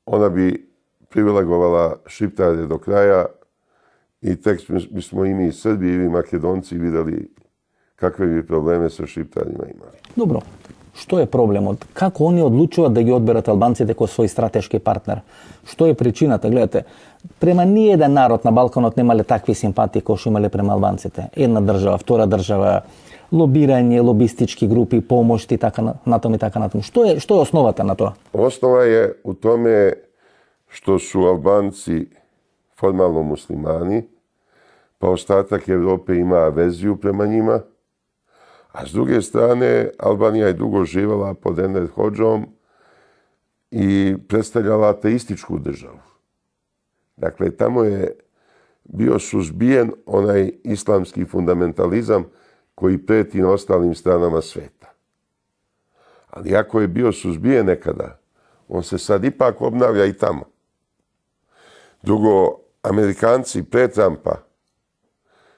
Ona bi privilegovala Šiptare do kraja i tek bismo i mi Srbi i vi Makedonci videli kakve bi probleme sa Šiptarima imali. Добро. Што е проблемот? Како они одлучуваат да ги одберат албанците кој свој стратешки партнер? Што е причината? Гледате, према ниеден народ на Балканот немале такви симпатии кои што имале према албанците. Една држава, втора држава, лобирање, лобистички групи, помошти, така натаму и така натаму. Што е основата на тоа? Osnova je u tome što su Albanci formalno muslimani, pa ostatak Evrope ima averziju prema njima, a s druge strane, Albanija je dugo živjela pod Enver Hodžom i predstavljala ateističku državu. Dakle, tamo je bio suzbijen onaj islamski fundamentalizam koji preti na ostalim stranama sveta. Ali ako je bio suzbijen nekada, on se sad ipak obnavlja i tamo. Drugo, Amerikanci pre Trumpa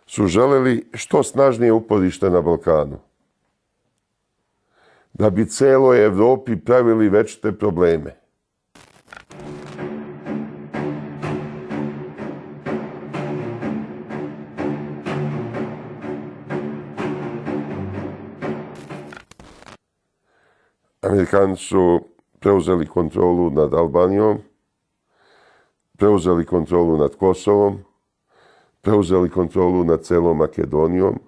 su želeli što snažnije uporište na Balkanu, da bi celoj Evropi pravili večite probleme. Amerikanci su preuzeli kontrolu nad Albanijom, preuzeli kontrolu nad Kosovom, preuzeli kontrolu nad celom Makedonijom,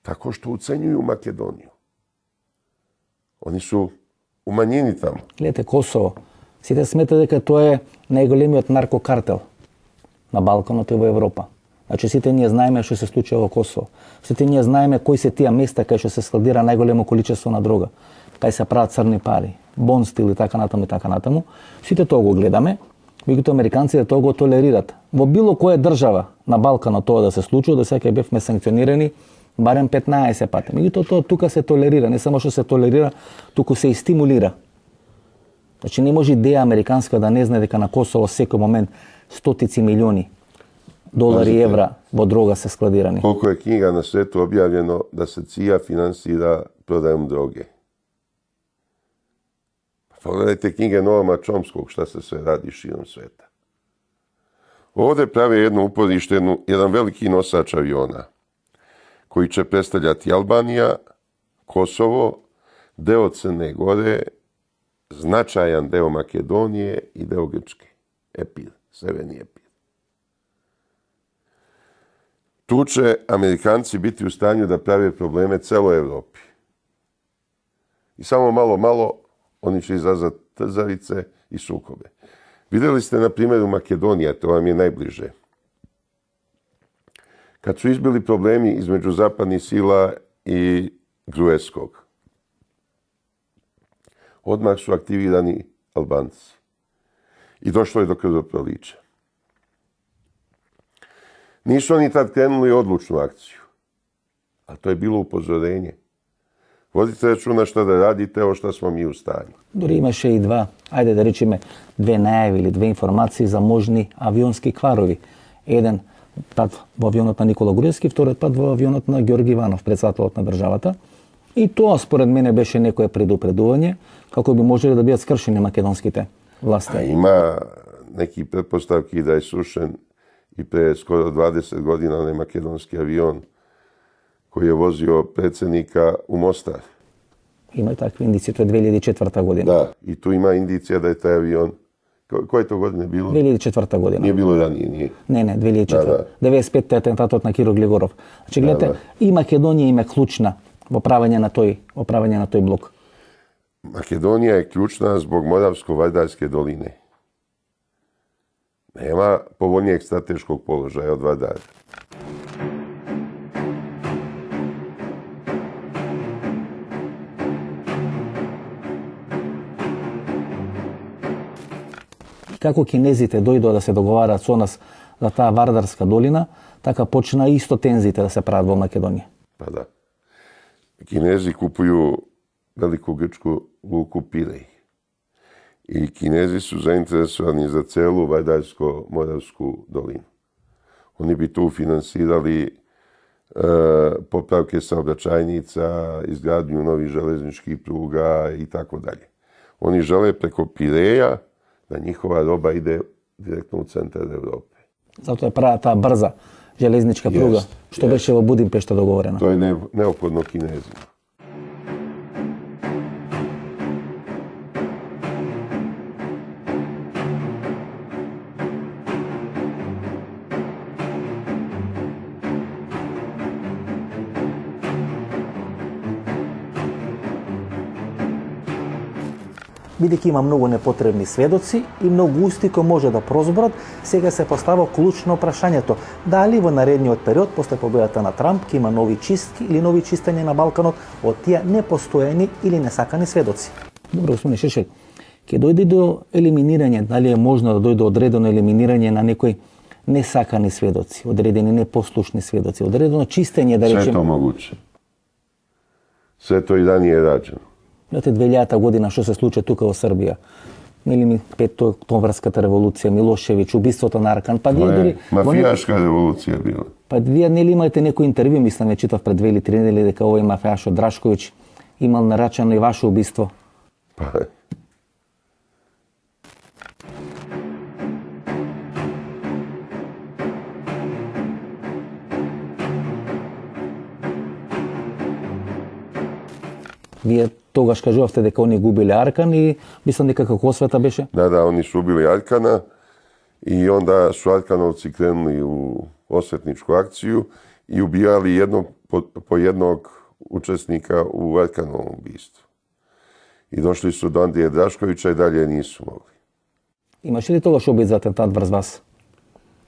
tako što ucenjuju Makedoniju. Oni su u manjini tamo. Гледате, Косово. Сите смета дека тоа е најголемиот наркокартел на Балканот и во Европа. Значи сите ние знаеме што се случува во Косово. Сите ние знаеме кои се тие места кај што се складира најголемо количество на дрога, кај се прават црни пари, Бонстил и така натаму и така натаму. Сите тоа го гледаме. Меѓутоа американците тоа го толерират. Во било која држава на Балканот тоа да се случува, да сега бевме санкционирани барем 15 пати. Меѓутоа тоа тука се толерира, не само што се толерира, туку се и стимулира. Znači ne može ideja amerikanska da ne zna дека na Kosovo всеки момент стотици милиони долари и евра во droga se skladirani. Koliko je knjiga na svijetu objavljeno da se CIA finansira prodajom droge. Pogledajte knjige Noama Chomskog, šta se sve radi širom svijeta. Ovdje prave jedno uporište, jedan veliki nosač aviona, koji će predstavljati Albanija, Kosovo, deo Crne Gore, značajan deo Makedonije i deo Grčke. Epir, severni Epir. Tu će Amerikanci biti u stanju da prave probleme celoj Evropi. I samo malo oni će izazvati trzavice i sukobe. Vidjeli ste na primjeru Makedonije, to vam je najbliže. Kad su izbili problemi između zapadnih sila i Gruevskog, odmah su aktivirani Albanci. I došlo je do krvoprolića. Nisu oni tad krenuli odlučnu akciju, a to je bilo upozorenje. Vodite računa šta da radite, ovo šta smo mi u stanju. Дори имаше и два, ајде да речеме, две најави или две информации за можни авионски кварови. Еден пат во авионот на Никола Груевски, вториот пат во авионот на Георги Иванов, председателот на државата. И тоа според мене беше некое предупредување како би можеле да бидат скршени македонските власти. A ima neki pretpostavki da je srušen i pre skoro 20 godina onaj makedonski avion koji je vozio predsjednika u Mostar. Има и такви индици, тоа е 2004 година. Da, i tu ima indicija da je taj avion. Koje to godine bilo? 2004 година. Nije bilo ranije, nije. Не, 2004. Да. 95 е атентатот на Киро Глигоров. Значи гледате, и Македонија има клучна во правење на тој блок. Makedonija je ključna zbog Moravsko-Vardarske doline. Nema povoljnijeg strateškog položaja od Vardara. Како кинезите дојдоа да се договараат со нас за таа Вардарска долина, така почна исто тензиите да се прават во Македонија. Pa da. Kinezi kupuju veliku grčku luku Pirej. I Kinezi su zainteresovani za celu Vardarsko-Moravsku dolinu. Oni bi tu finansirali popravke saobraćajnica, izgradnju novih železničkih pruga i tako dalje. Oni žele preko Pireja da njihova roba ide direktno u centar Evrope. Затоа е прават таа брза железничка пруга, што беше во Будимпешта договорена. To je neophodno Kinezima. Бидејќи има многу непотребни сведоци и многу усти кои може да прозборат, сега се постава клучно прашањето дали во наредниот период, после победата на Трамп, ќе има нови чистки или нови чистења на Балканот од тие непостојани или несакани сведоци. Добро, господин Шешел, ќе дојде до елиминирање, дали е можно да дојде одредено елиминирање на некои несакани сведоци, одредени непослушни сведоци, одредено чистење, да речем. Sve to moguće. Sve to i ranije rađeno. Знаете, 2000 година што се случи тука во Србија. Нели ми 5 октомврската револуција, Милошевиќ, убиството на Аркан, па вие дори Mafijaška revolucija bila. па вие нели имате некој интервју, мислам, ја читав пред 2 или 3 недели дека овој мафијашот Драшковиќ имал нарачано и ваше убиство. Pa, Вие тогаш кажувавте дека они губиле Аркан и мислам дека како освета беше. da, oni su ubili Arkana i onda su Arkanovci krenuli u osvetničku akciju i ubijali po jednog učesnika u Arkanovom ubistvu. I došli su do Andrije Draškovića i dalje nisu mogli. Имаше ли тогаш обид за атентат врз вас?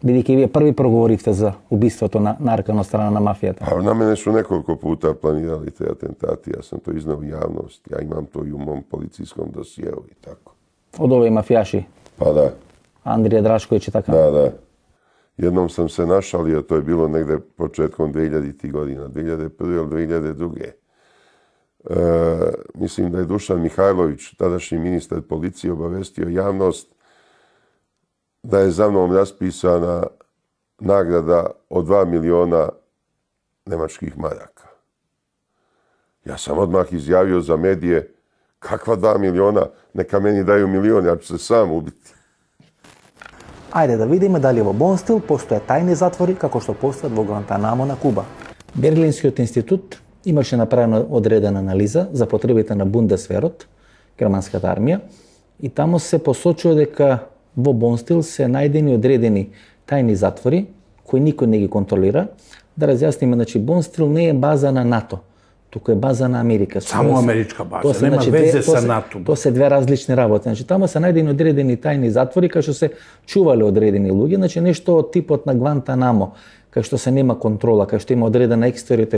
Бидејќи вие први проговоривте за убиството на Аркан од страна на мафијата. A na mene su nekoliko puta planirali te atentati, ja sam to iznao u javnost, ja imam to i u mom policijskom dosijeu i tako. Од овој мафијаши, Pa da, Андрија Драшковиќ и така. da. Jednom sam se našalio, to je bilo negde početkom 2000. godina, 2001. ili 2002. mislim da je Dušan Mihajlović, tadašnji ministar policije, obavestio javnost da je za mnom raspisana nagrada od 2 miliona nemačkih maraka. Ja sam odmah izjavio za medije, kakva 2 miliona, neka meni daju milion, ja ću se sam ubiti. Ajde da vidimo da li во Бонстил постоje tajni zatvori kako što postoje во Guantanamo na Kuba. Берлинскиот институт имаше направена одредена анализа за потребите на Бундесверот, германската армија, и тамо се посочува дека во Бонстил се најдени одредени тајни затвори кои никој не ги контролира. Да разјасниме, значи Бонстил не е база на НАТО, туку е база на Америка. Само америчка база, нема везе со НАТО. Тоа се две различни работи. Значи тамо се најдени одредени тајни затвори кај што се чувале одредени луѓе, значи нешто од типот на Гвантанамо, кај што се нема контрола, кај што има одредена екстериторијална